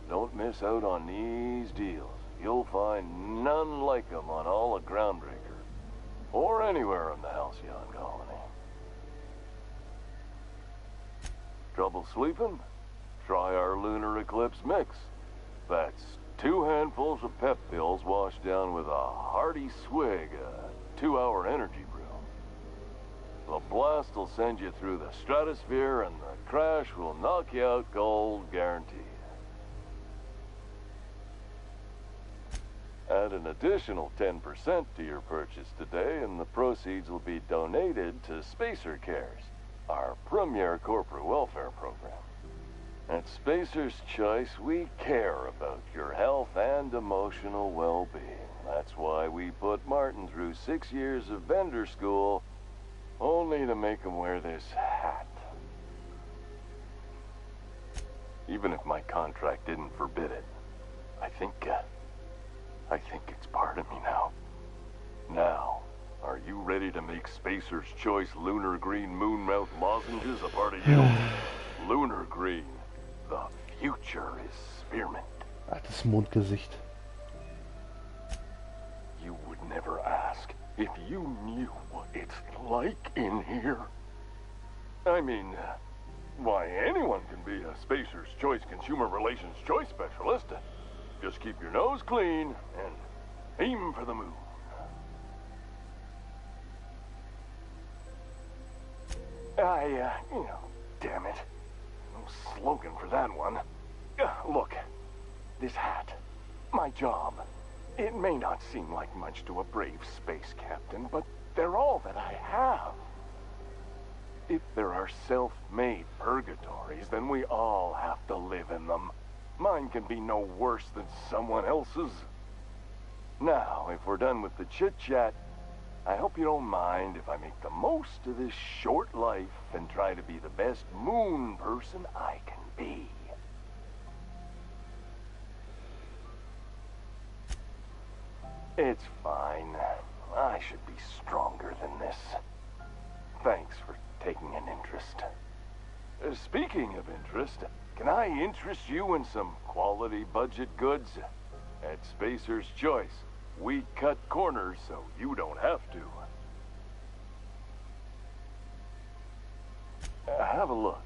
Don't miss out on these deals. You'll find none like them on all of Groundbreaker, or anywhere in the Halcyon Colony. Trouble sleeping? Try our Lunar Eclipse Mix. That's 2 handfuls of pep pills washed down with a hearty swig of 2-hour energy brew. The blast will send you through the stratosphere, and the crash will knock you out cold, guaranteed. Add an additional 10% to your purchase today, and the proceeds will be donated to Spacer Cares, our premier corporate welfare program. At Spacer's Choice, we care about your health and emotional well-being. That's why we put Martin through 6 years of vendor school, only to make him wear this hat. Even if my contract didn't forbid it, I think it's part of me now. Now, are you ready to make Spacer's Choice Lunar Green Moonmouth lozenges a part of you? Lunar Green. The future is spearmint. Ach, das Mondgesicht. You would never ask if you knew what it's like in here. I mean, why, anyone can be a Spacer's Choice Consumer Relations Choice Specialist. Just keep your nose clean and aim for the moon. Damn it. No slogan for that one. Look, this hat, my job, it may not seem like much to a brave space captain, but they're all that I have. If there are self-made purgatories, then we all have to live in them. Mine can be no worse than someone else's. Now, if we're done with the chit-chat, I hope you don't mind if I make the most of this short life and try to be the best moon person I can be. It's fine. I should be stronger than this. Thanks for taking an interest. Speaking of interest, can I interest you in some quality budget goods? At Spacer's Choice, we cut corners so you don't have to. Have a look.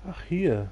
Ach, hier.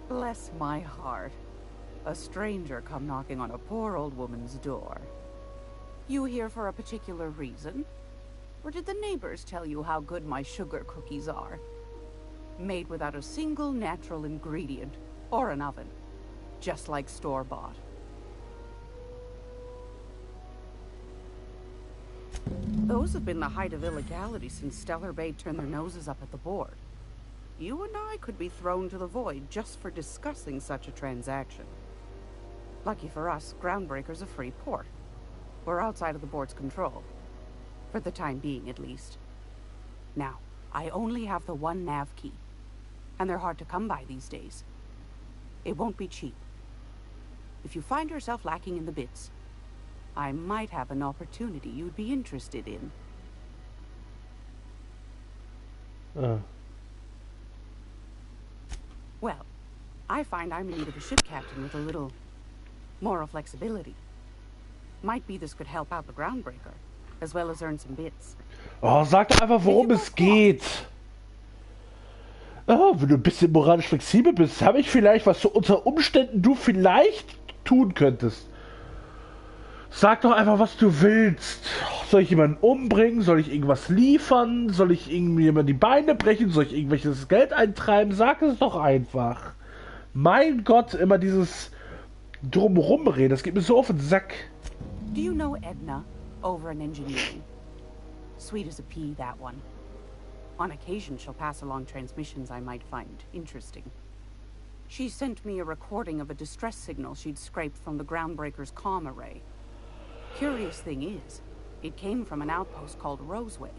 Bless my heart. A stranger come knocking on a poor old woman's door. You here for a particular reason? Or did the neighbors tell you how good my sugar cookies are? Made without a single natural ingredient, or an oven. Just like store-bought. Those have been the height of illegality since Stellar Bay turned their noses up at the board. You and I could be thrown to the void just for discussing such a transaction. Lucky for us, Groundbreaker's a free port. We're outside of the board's control. For the time being, at least. Now, I only have the one nav key. And they're hard to come by these days. It won't be cheap. If you find yourself lacking in the bits, I might have an opportunity you'd be interested in. Well, I find I'm in need of a ship captain with a little moral flexibility. Might be this could help out the Groundbreaker, as well as earn some bits. Oh, sag doch einfach, worum es geht. Oh, wenn du ein bisschen moralisch flexibel bist, habe ich vielleicht, was unter Umständen du vielleicht tun könntest. Sag doch einfach, was du willst. Soll ich jemanden umbringen? Soll ich irgendwas liefern? Soll ich irgendjemand die Beine brechen? Soll ich irgendwelches Geld eintreiben? Sag es doch einfach. Mein Gott, immer dieses Drumherum reden. Das geht mir so auf den Sack. Do you know Edna over in engineering? Sweet as a pea, that one. On occasion, she'll pass along transmissions I might find interesting. She sent me a recording of a distress signal she'd scraped from the Groundbreaker's comm array. Curious thing is, it came from an outpost called Roseway.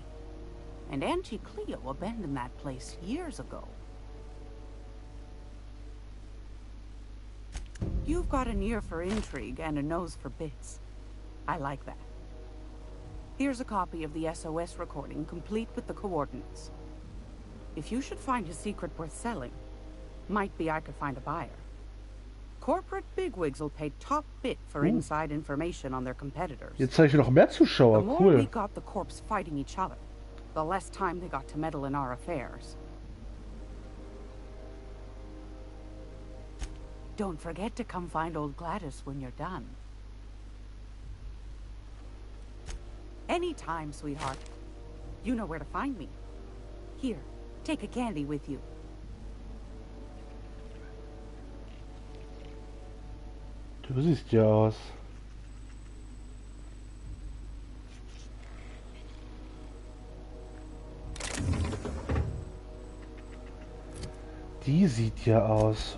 And Auntie Cleo abandoned that place years ago. You've got an ear for intrigue and a nose for bits. I like that. Here's a copy of the SOS recording, complete with the coordinates. If you should find a secret worth selling, might be I could find a buyer. Corporate bigwigs will pay top bit for inside information on their competitors. Jetzt habe ich noch mehr Zuschauer. The more Cool. we got the corps fighting each other, the less time they got to meddle in our affairs. Don't forget to come find old Gladys when you're done. Anytime, sweetheart. You know where to find me. Here, take a candy with you. Du siehst ja aus. Die sieht ja aus.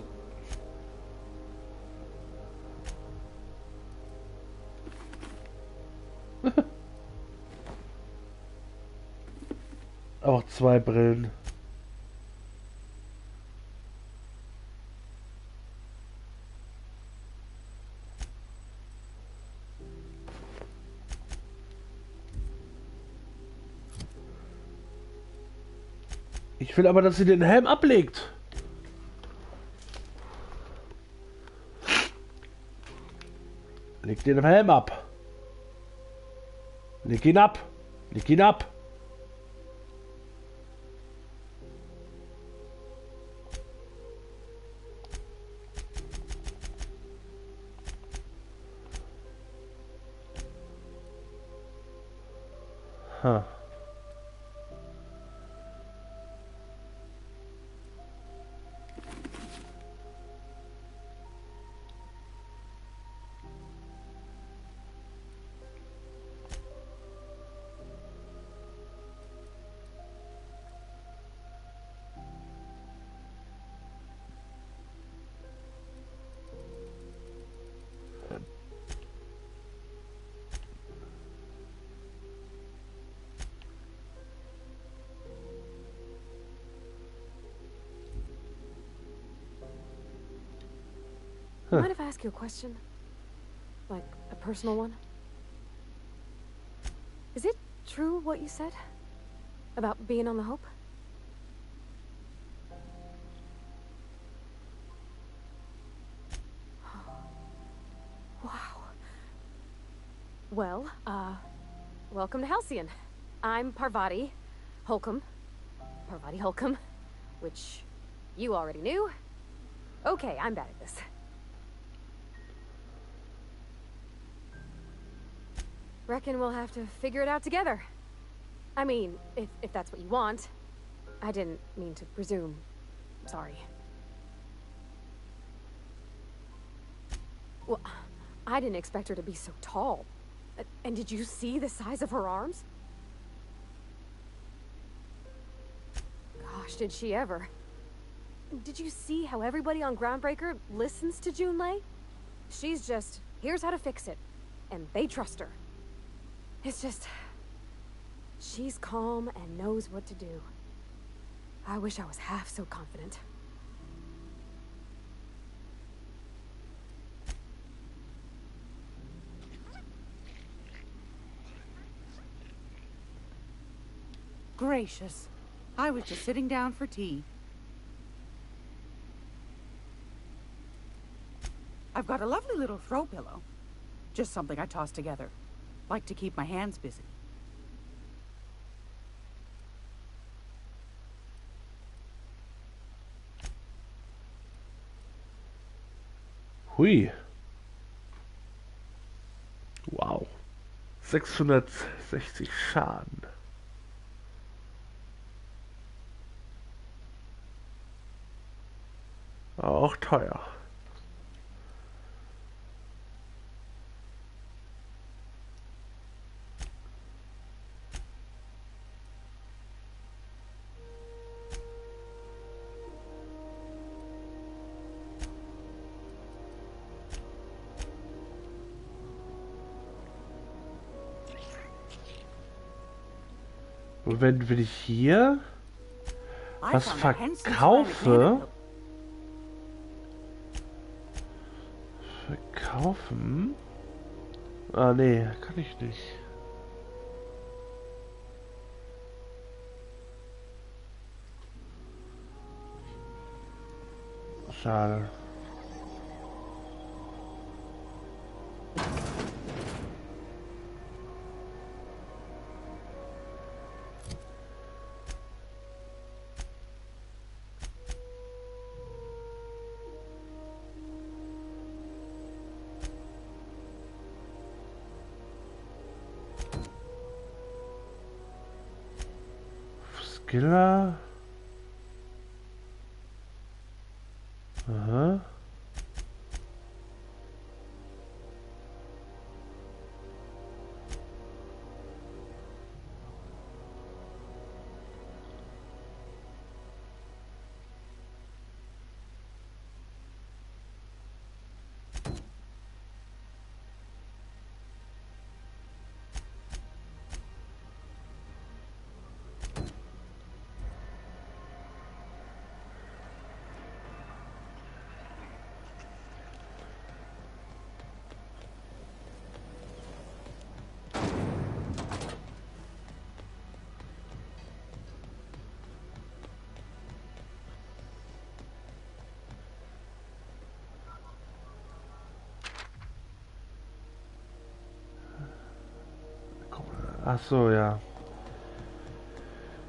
Auch 2 Brillen. Ich will aber, dass sie den Helm ablegt. Leg den Helm ab. Leg ihn ab. Leg ihn ab. Huh. Mind if I ask you a question? Like, a personal one? Is it true what you said? About being on the Hope? Wow. Well, welcome to Halcyon. I'm Parvati Holcomb. Parvati Holcomb, which you already knew. Okay, I'm bad at this. Reckon we'll have to figure it out together. I mean, if that's what you want. I didn't mean to presume. Sorry. Well, I didn't expect her to be so tall. And did you see the size of her arms? Gosh, did she ever. Did you see how everybody on Groundbreaker listens to Junlei? She's just, here's how to fix it. And they trust her. It's just... she's calm and knows what to do. I wish I was half so confident. Gracious. I was just sitting down for tea. I've got a lovely little throw pillow. Just something I toss together. Like to keep my hands busy. Hui. Wow. 660 Schaden. Auch teuer. Und wenn ich hier was verkaufe... Verkaufen? Ah, nee, kann ich nicht. Schade. Skiller. Aha. Ach so, ja.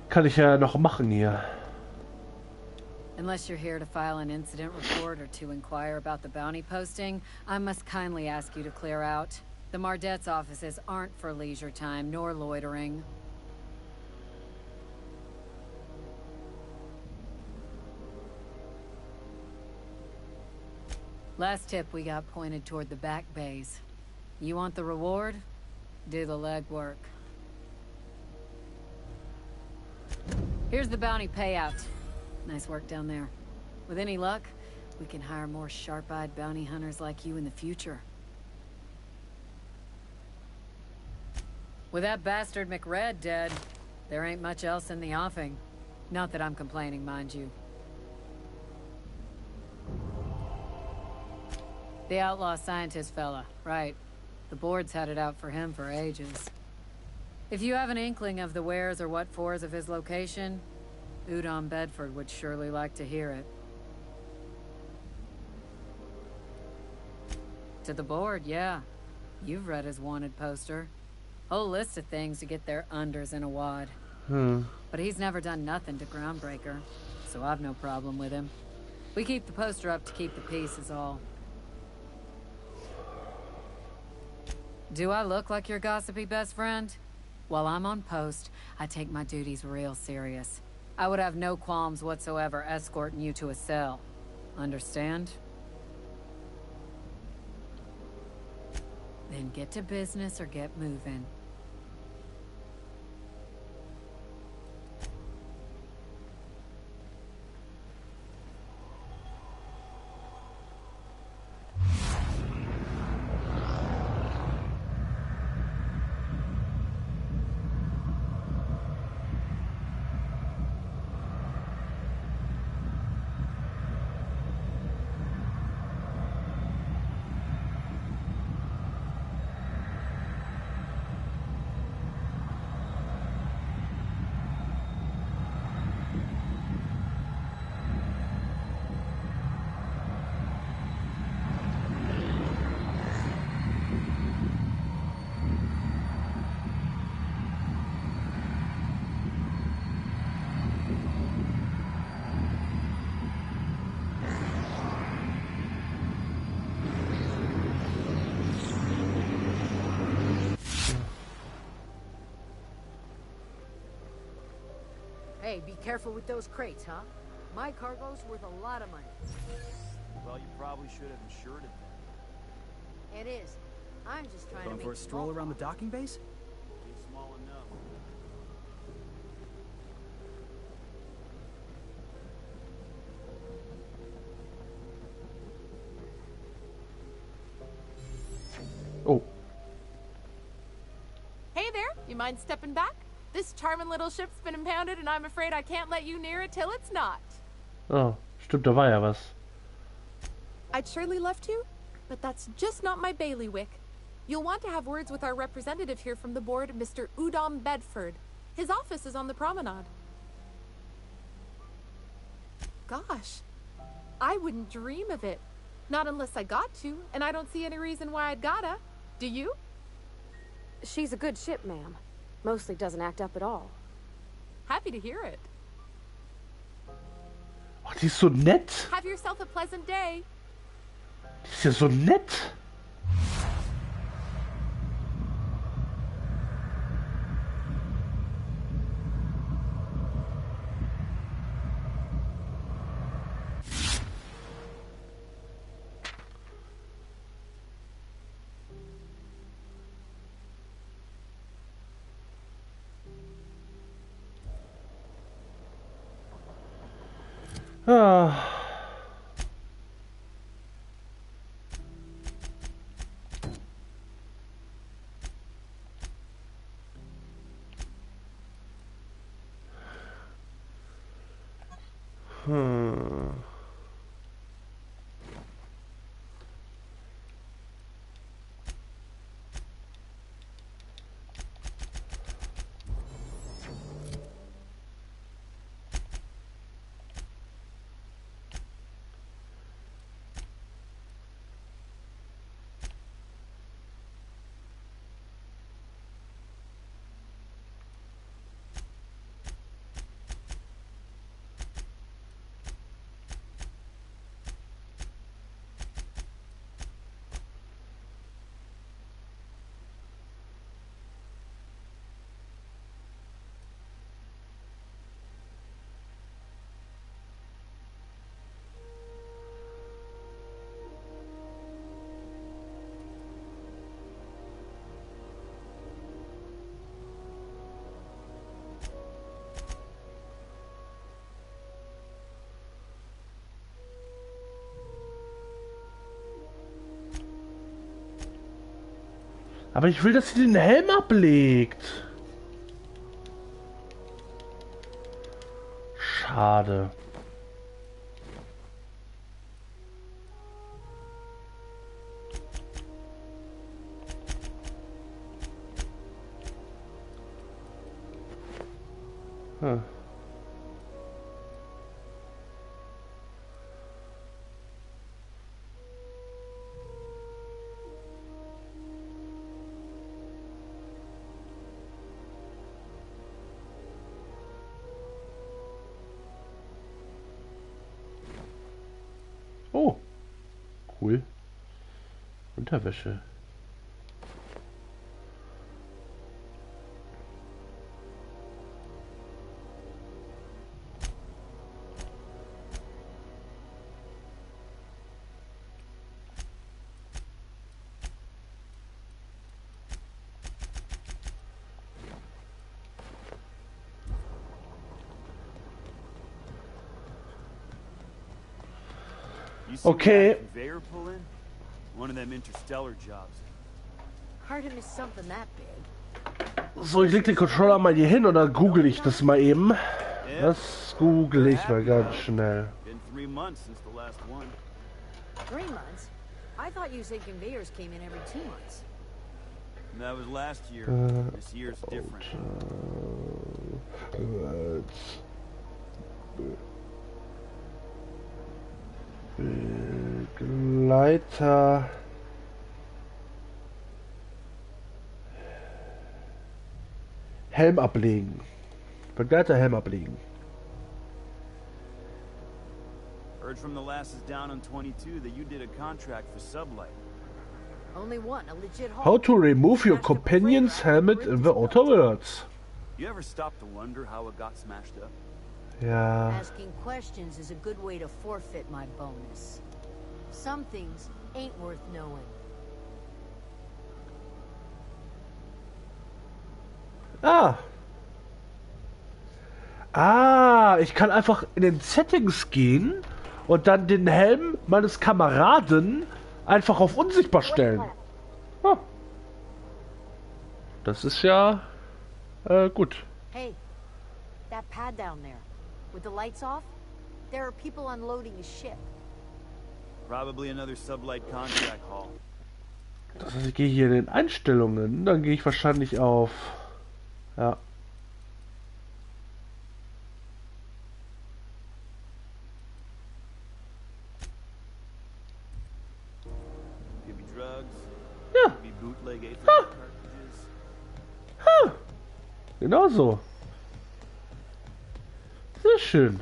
Kann ich ja noch machen hier. Unless you're here to file an incident report or to inquire about the bounty posting, I must kindly ask you to clear out. The Mardet's offices aren't for leisure time nor loitering. Last tip we got pointed toward the back bays. You want the reward? Do the legwork. Here's the bounty payout. Nice work down there. With any luck, we can hire more sharp-eyed bounty hunters like you in the future. With that bastard McRed dead, there ain't much else in the offing. Not that I'm complaining, mind you. The outlaw scientist fella, right. The board's had it out for him for ages. If you have an inkling of the wheres or what-fors of his location, Udon Bedford would surely like to hear it. To the board, yeah. You've read his wanted poster. Whole list of things to get their unders in a wad. But he's never done nothing to Groundbreaker, so I've no problem with him. We keep the poster up to keep the peace is all. Do I look like your gossipy best friend? While I'm on post, I take my duties real serious. I would have no qualms whatsoever escorting you to a cell. Understand? Then get to business or get moving. Hey, be careful with those crates, huh? My cargo's worth a lot of money. Well, you probably should have insured it then. It is. I'm just trying to Going make for a stroll around the docking base? Be small enough. Oh. Hey there, you mind stepping back? This charming little ship's been impounded and I'm afraid I can't let you near it till it's not. Oh, stimmt, da war ja was. I'd surely love to, but that's just not my bailiwick. You'll want to have words with our representative here from the board, Mr. Udom Bedford. His office is on the promenade. Gosh, I wouldn't dream of it. Not unless I got to, and I don't see any reason why I'd gotta. Do you? She's a good ship, ma'am. Mostly doesn't act up at all. Happy to hear it. Oh, die ist so nett. Have yourself a pleasant day. Die ist ja so nett. Ah. Aber ich will, dass sie den Helm ablegt. Schade. Hm. Oh, cool. Unterwäsche. Okay. Conveyor pull in? One of them interstellar jobs. Hard to miss something that big. So, ich leg den Controller mal hier hin und dann google ich das mal eben. Das google ich mal ganz schnell. Been 3 months since the last one. 3 months? I thought you said conveyors came in every 2 months. That was last year. This year's different. Begleiter. Helm ablegen. Begleiter Helm ablegen. Heard from the lasses down on 22 that you did a contract for Sublight. Only one, a legit How to remove your companion's helmet in the outer worlds. You ever stop to wonder how it got smashed up? Ja. Asking questions is a good way to forfeit my bonus. Some things ain't worth knowing. Ich kann einfach in den Settings gehen und dann den Helm meines Kameraden einfach auf unsichtbar stellen. Das ist ja gut. Hey, that pad down there, with the lights off, there are people unloading a ship. Probably another sublight contract haul. Das heißt, ich gehe hier in den Einstellungen, dann gehe ich wahrscheinlich auf... Ja. Give me drugs. Ja. Give me bootleg A cartridges. Ha! Genau so. Sehr schön.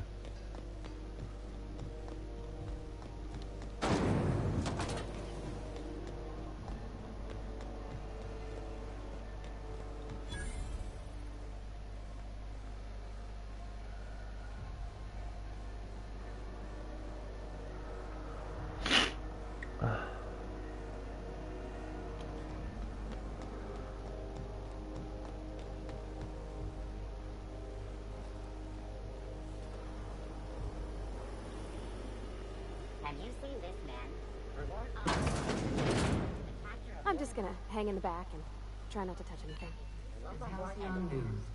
Have you seen this man? I'm just gonna hang in the back and try not to touch anything. Halcyon News.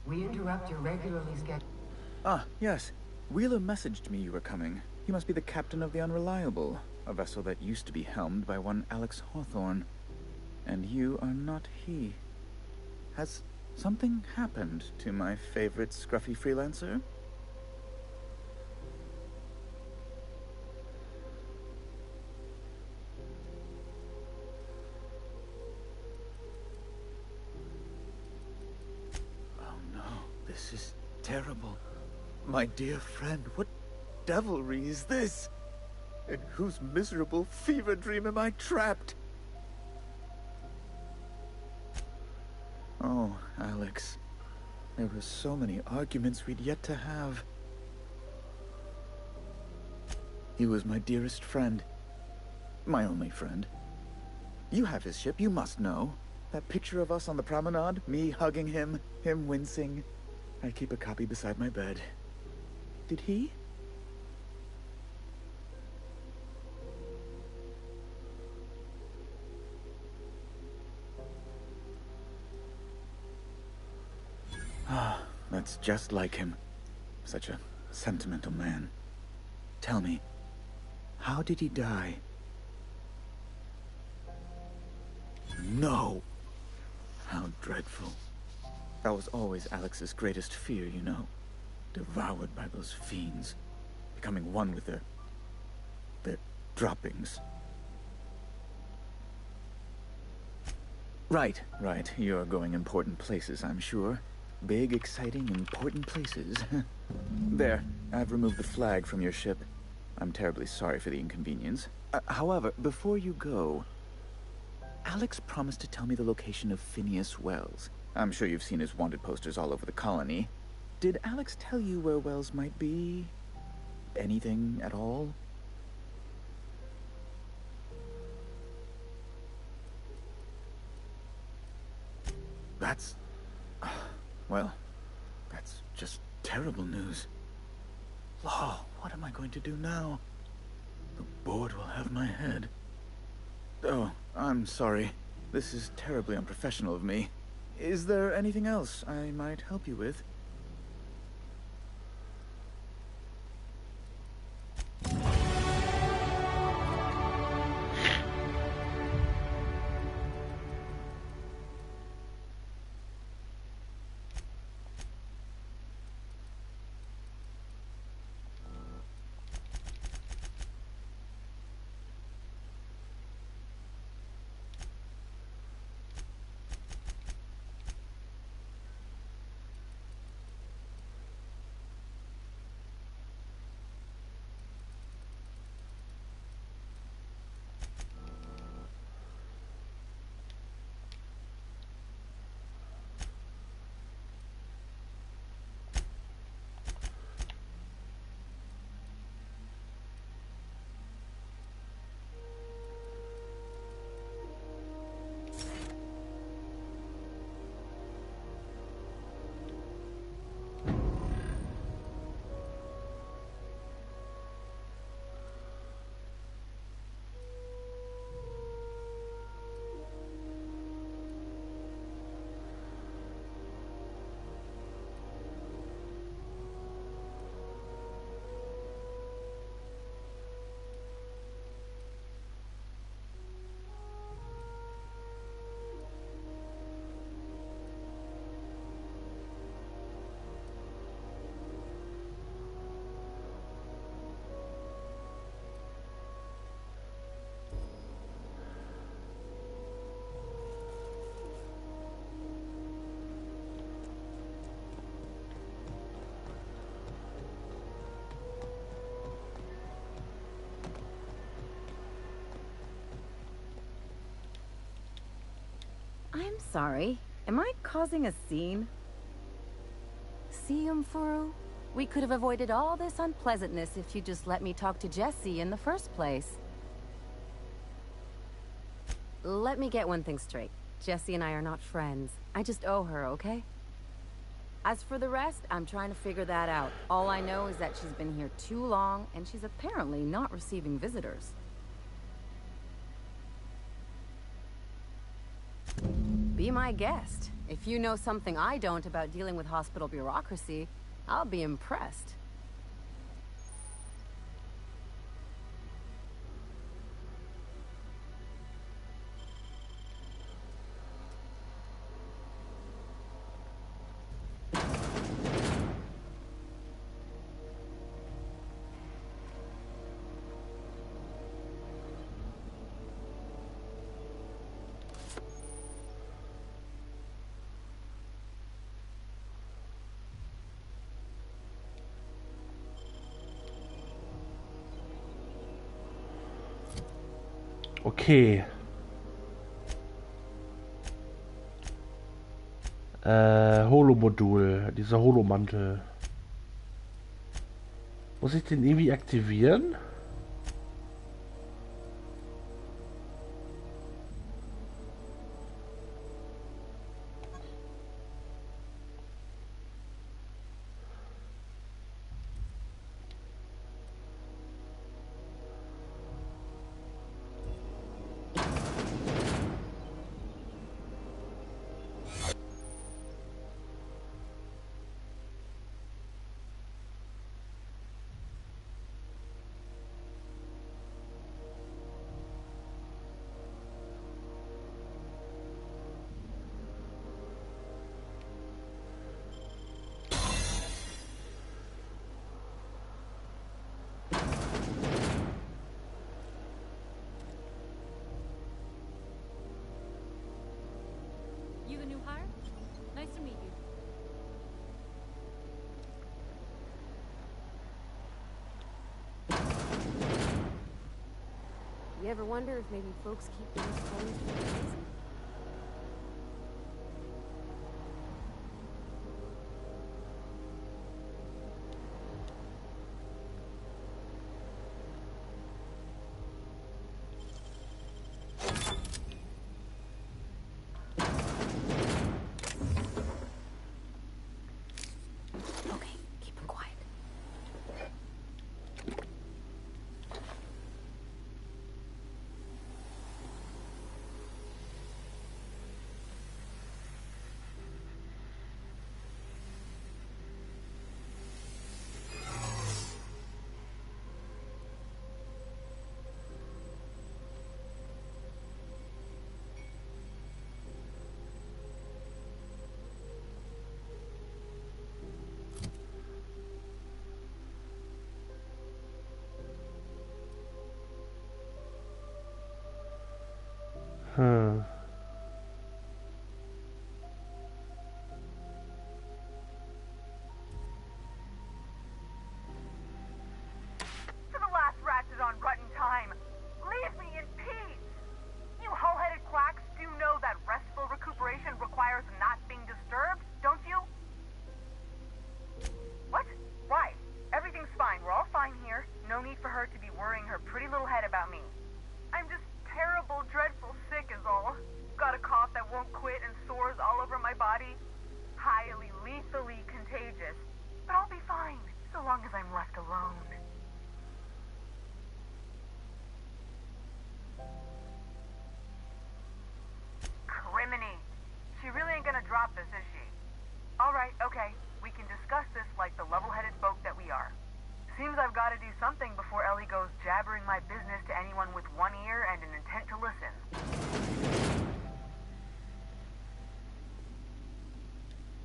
We interrupt your regularly scheduled... Ah, yes. Wheeler messaged me you were coming. He must be the captain of the Unreliable, a vessel that used to be helmed by one Alex Hawthorne. And you are not he. Has something happened to my favorite scruffy freelancer? Oh no, this is terrible. My dear friend, what devilry is this? In whose miserable fever dream am I trapped? Oh, Alex. There were so many arguments we'd yet to have. He was my dearest friend. My only friend. You have his ship, you must know. That picture of us on the promenade, me hugging him, him wincing. I keep a copy beside my bed. Did he? Ah, that's just like him. Such a sentimental man. Tell me, how did he die? No! How dreadful. That was always Alex's greatest fear, you know. Devoured by those fiends. Becoming one with their droppings. Right. You're going important places, I'm sure. Big, exciting, important places. There, I've removed the flag from your ship. I'm terribly sorry for the inconvenience. However, before you go, Alex promised to tell me the location of Phineas Wells. I'm sure you've seen his wanted posters all over the colony. Did Alex tell you where Wells might be? Anything at all? That's... well, that's just terrible news. Law, what am I going to do now? The board will have my head. Oh, I'm sorry. This is terribly unprofessional of me. Is there anything else I might help you with? sorry. Am I causing a scene? See, Furu? We could have avoided all this unpleasantness if you just let me talk to Jessie in the first place. Let me get one thing straight. Jessie and I are not friends. I just owe her, okay? As for the rest, I'm trying to figure that out. All I know is that she's been here too long, and she's apparently not receiving visitors. Be my guest. If you know something I don't about dealing with hospital bureaucracy, I'll be impressed. Okay. Holo-Modul, dieser Holomantel. Muss ich den irgendwie aktivieren? You the new hire? Nice to meet you. You ever wonder if maybe folks keep things closed for a reason? For the last ratchet on rotten time, leave me in peace! You hull-headed quacks do know that restful recuperation requires not being disturbed, don't you? What? Why? Everything's fine. We're all fine here. No need for her to be worrying her pretty little head about me. I'm just terrible, dreadful sick is all. Got a cough that won't quit and sores all over my body. Highly, lethally contagious. But I'll be fine, so long as I'm left alone. Criminy. She really ain't gonna drop this, is she? Alright, okay. We can discuss this like the level-headed folk that we are. Seems I've got to do something before Ellie goes jabbering my business to anyone with one ear and an intent to listen.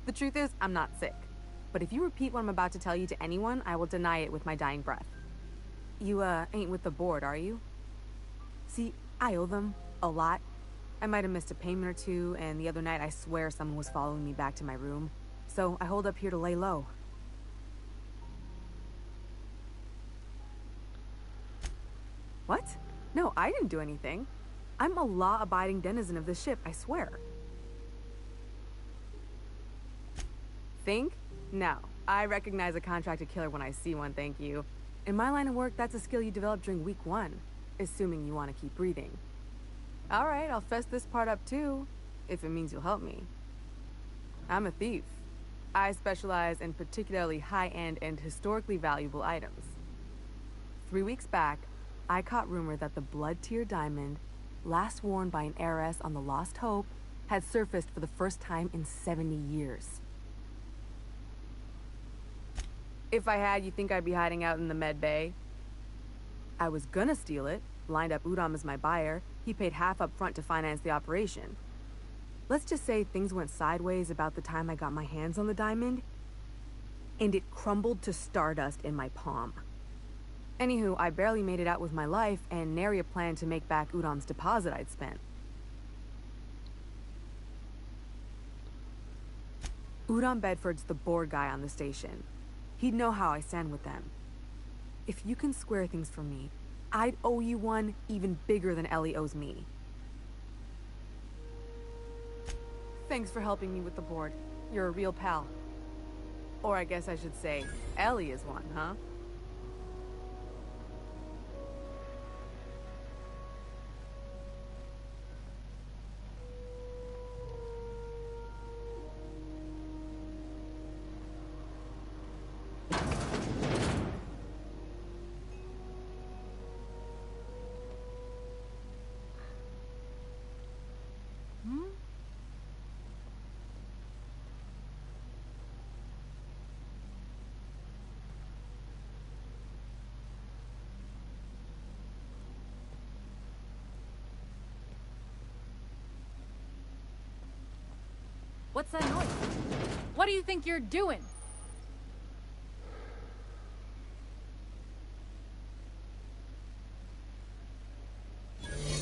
The truth is, I'm not sick. But if you repeat what I'm about to tell you to anyone, I will deny it with my dying breath. You, ain't with the board, are you? See, I owe them a lot. I might have missed a payment or two, and the other night I swear someone was following me back to my room. So I hold up here to lay low. What? No, I didn't do anything. I'm a law-abiding denizen of this ship, I swear. think? No. I recognize a contracted killer when I see one, thank you. In my line of work, that's a skill you develop during week 1, assuming you want to keep breathing. Alright, I'll fess this part up too, if it means you'll help me. I'm a thief. I specialize in particularly high-end and historically valuable items. 3 weeks back, I caught rumor that the blood-tier diamond, last worn by an heiress on the Lost Hope, had surfaced for the first time in 70 years. If I had, you think I'd be hiding out in the med bay? I was gonna steal it, lined up Udom as my buyer. He paid half up front to finance the operation. Let's just say things went sideways about the time I got my hands on the diamond, and it crumbled to stardust in my palm. Anywho, I barely made it out with my life, and nary a plan to make back Udom's deposit I'd spent. Udom Bedford's the board guy on the station. He'd know how I stand with them. If you can square things for me, I'd owe you one even bigger than Ellie owes me. Thanks for helping me with the board. You're a real pal. Or I guess I should say, Ellie is one, huh? What's that noise? What do you think you're doing?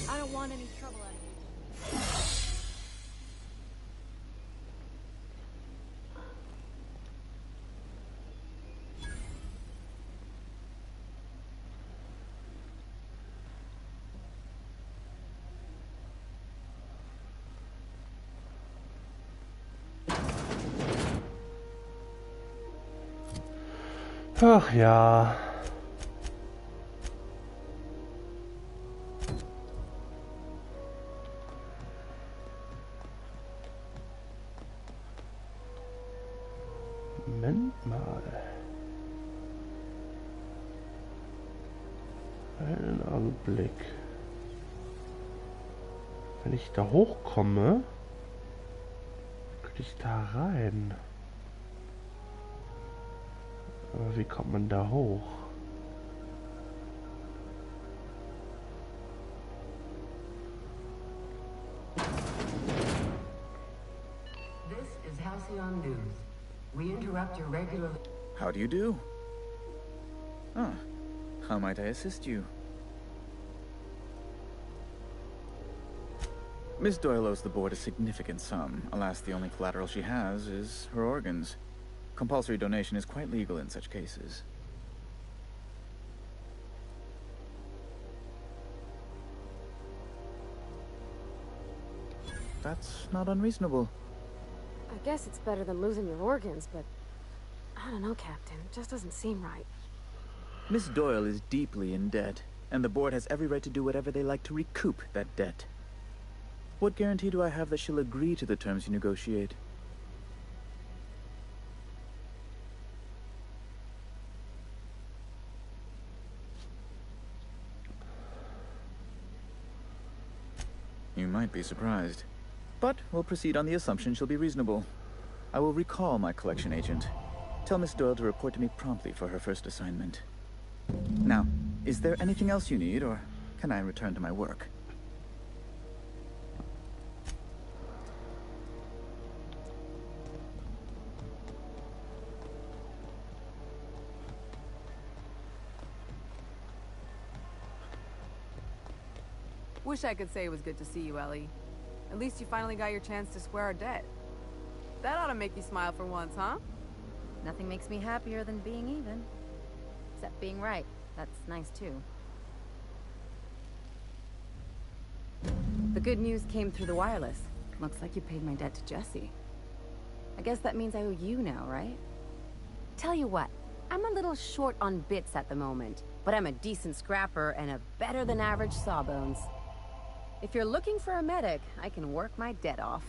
I don't want any trouble out of you. Ach ja. Moment mal. Einen Augenblick. Wenn ich da hochkomme, könnte ich da rein. Aber wie kommt man da hoch? This is Halcyon News. We interrupt your regular... How do you do? Ah, how might I assist you? Miss Doyle owes the board a significant sum. Alas, the only collateral she has is her organs. Compulsory donation is quite legal in such cases. That's not unreasonable. I guess it's better than losing your organs, but I don't know, Captain. It just doesn't seem right. Miss Doyle is deeply in debt, and the board has every right to do whatever they like to recoup that debt. What guarantee do I have that she'll agree to the terms you negotiate? You might be surprised. But we'll proceed on the assumption she'll be reasonable. I will recall my collection agent. Tell Miss Doyle to report to me promptly for her first assignment. Now, is there anything else you need, or can I return to my work? Wish I could say it was good to see you, Ellie. At least you finally got your chance to square our debt. That ought to make you smile for once, huh? Nothing makes me happier than being even. Except being right. That's nice, too. The good news came through the wireless. Looks like you paid my debt to Jesse. I guess that means I owe you now, right? Tell you what, I'm a little short on bits at the moment, but I'm a decent scrapper and a better-than-average sawbones. If you're looking for a medic, I can work my debt off.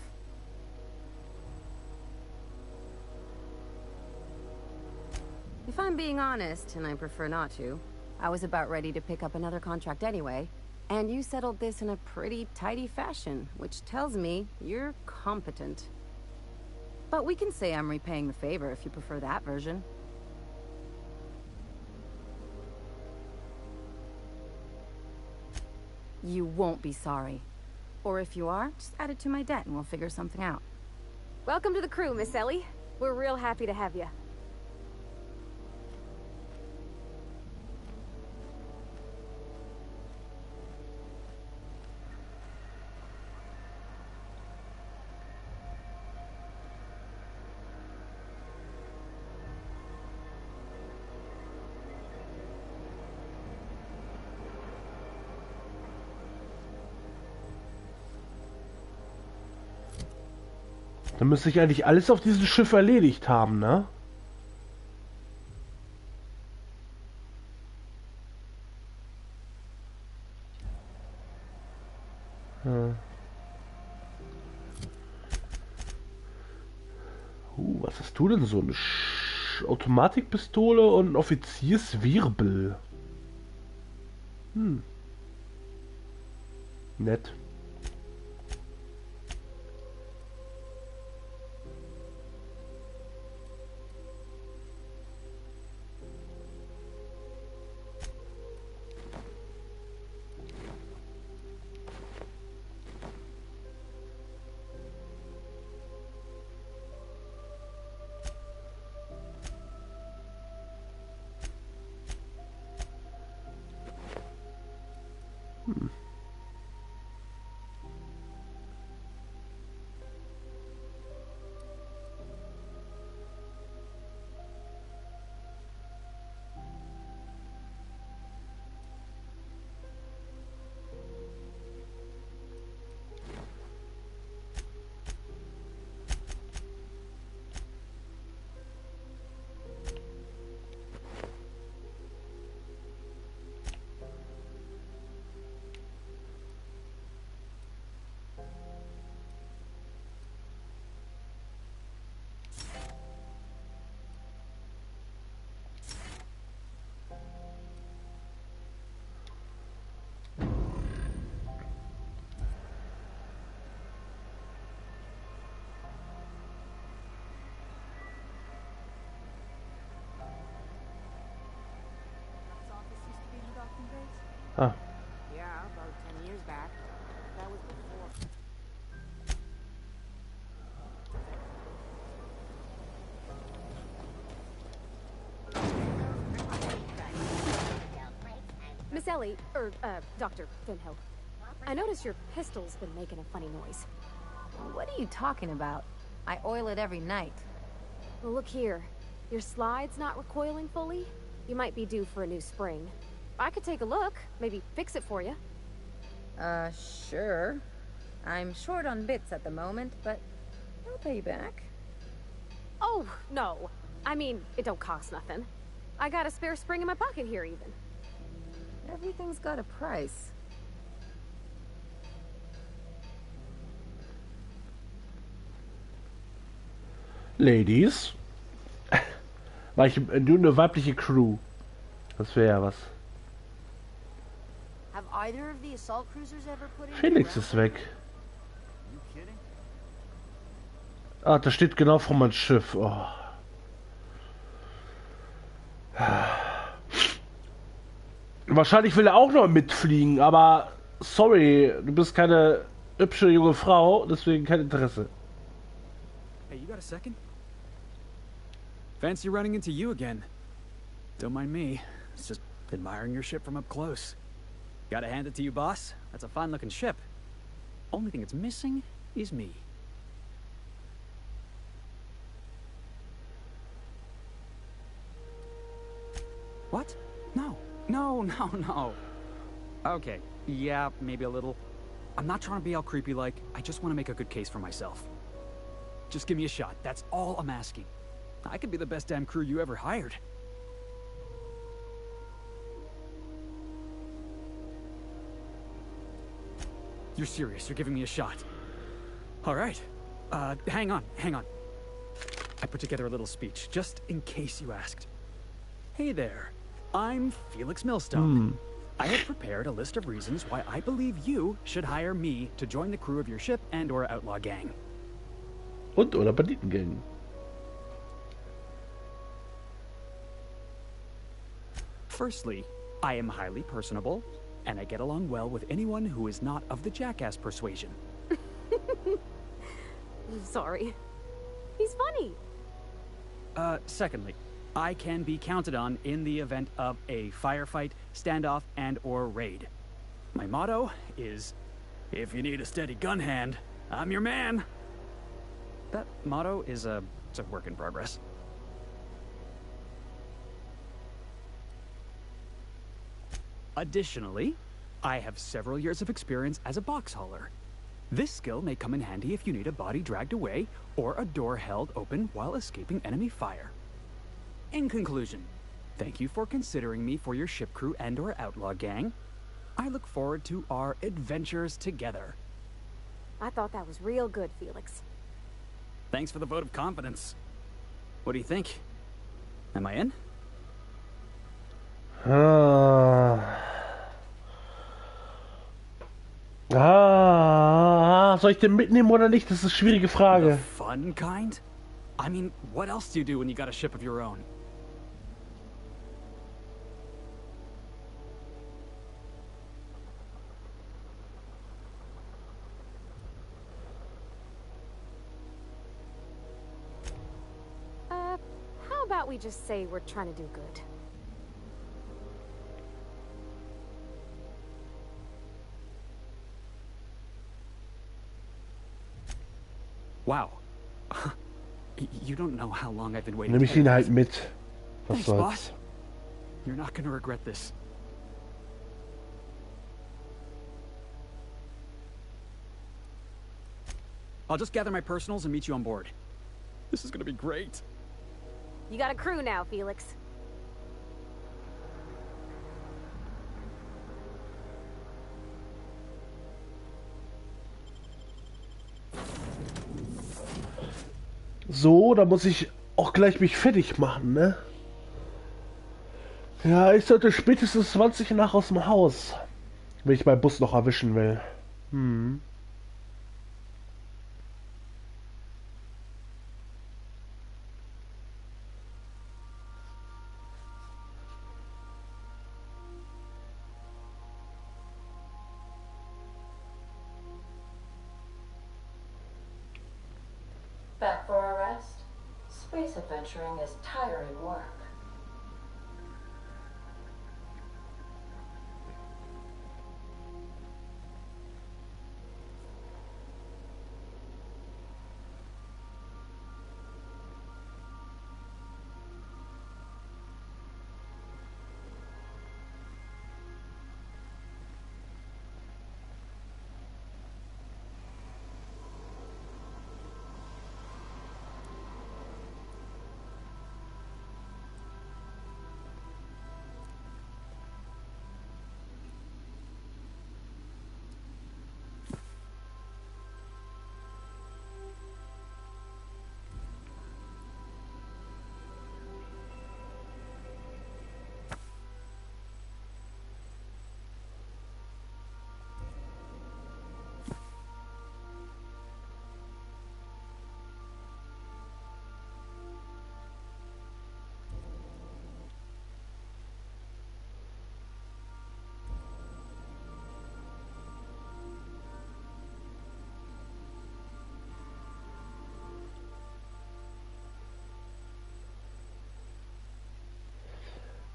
If I'm being honest, and I prefer not to, I was about ready to pick up another contract anyway, and you settled this in a pretty tidy fashion, which tells me you're competent. But we can say I'm repaying the favor if you prefer that version. You won't be sorry. Or if you are, just add it to my debt and we'll figure something out. Welcome to the crew, Miss Ellie. We're real happy to have you. Dann müsste ich eigentlich alles auf diesem Schiff erledigt haben, ne? Was hast du denn so? Eine Automatikpistole und ein Offizierswirbel. Nett. Ah. Yeah, about 10 years back. That was before. Miss Ellie, Dr. Finhill. I notice your pistol's been making a funny noise. What are you talking about? I oil it every night. Well, look here. Your slide's not recoiling fully. You might be due for a new spring. I could take a look, maybe fix it for you. Sure. I'm short on bits at the moment, but I'll pay you back. Oh, no. I mean, it don't cost nothing. I got a spare spring in my pocket here, even. Everything's got a price. Ladies. War ich nur eine weibliche Crew. Das wäre ja was. Have either of the assault cruisers ever put in Felix ist weg. Ah, da steht genau vor meinem Schiff. Oh. Wahrscheinlich will er auch noch mitfliegen, aber sorry, du bist keine hübsche junge Frau, deswegen kein Interesse. Hey, you got a second? Fancy running into you again. Don't mind me. It's just admiring your ship from up close. Gotta hand it to you, boss. That's a fine-looking ship. Only thing it's missing is me. What? No. No. Okay, yeah, maybe a little. I'm not trying to be all creepy-like. I just want to make a good case for myself. Just give me a shot. That's all I'm asking. I could be the best damn crew you ever hired. You're serious. You're giving me a shot. All right. Hang on. I put together a little speech, just in case you asked. Hey there. I'm Felix Millstone. I have prepared a list of reasons why I believe you should hire me to join the crew of your ship and/or outlaw gang. Und oder Banditengang. Firstly, I am highly personable, and I get along well with anyone who is not of the jackass persuasion. I'm sorry. He's funny. Secondly, I can be counted on in the event of a firefight, standoff, and/or raid. My motto is, if you need a steady gun hand, I'm your man. That motto is it's a work in progress. Additionally, I have several years of experience as a box hauler. This skill may come in handy if you need a body dragged away or a door held open while escaping enemy fire. In conclusion, thank you for considering me for your ship crew and/or outlaw gang. I look forward to our adventures together. I thought that was real good, Felix. Thanks for the vote of confidence. What do you think? Am I in? Soll ich den mitnehmen oder nicht? Das ist eine schwierige Frage. The fun kind? I mean, what else do you do when you got a ship of your own? How about we just say we're trying to do good? Wow. You don't know how long I've been waiting. Nimm ich ihn halt mit. Was Thanks, soll's. boss. You're not gonna regret this. I'll just gather my personals and meet you on board. This is gonna be great. You got a crew now, Felix. So, da muss ich auch gleich mich fertig machen, ne? Ja, ich sollte spätestens 20 nach aus dem Haus, wenn ich meinen Bus noch erwischen will. Back for a rest? Space adventuring is tiring work.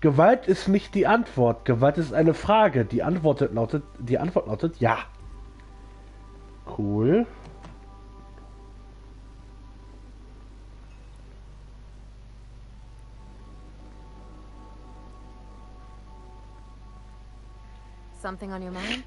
Gewalt ist nicht die Antwort. Gewalt ist eine Frage. Die Antwort lautet ja. Cool. Something on your mind?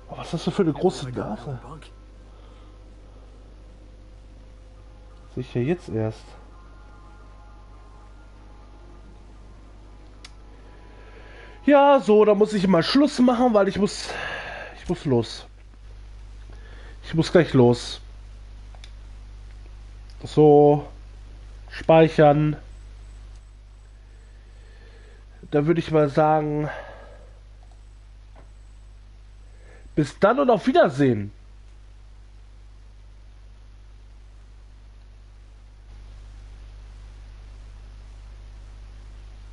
Oh, was ist das für eine große Nase? Sehe ich ja jetzt erst. Ja, so, da muss ich mal Schluss machen, weil ich muss los. Ich muss gleich los. So, speichern. Da würde ich mal sagen, bis dann und auf Wiedersehen.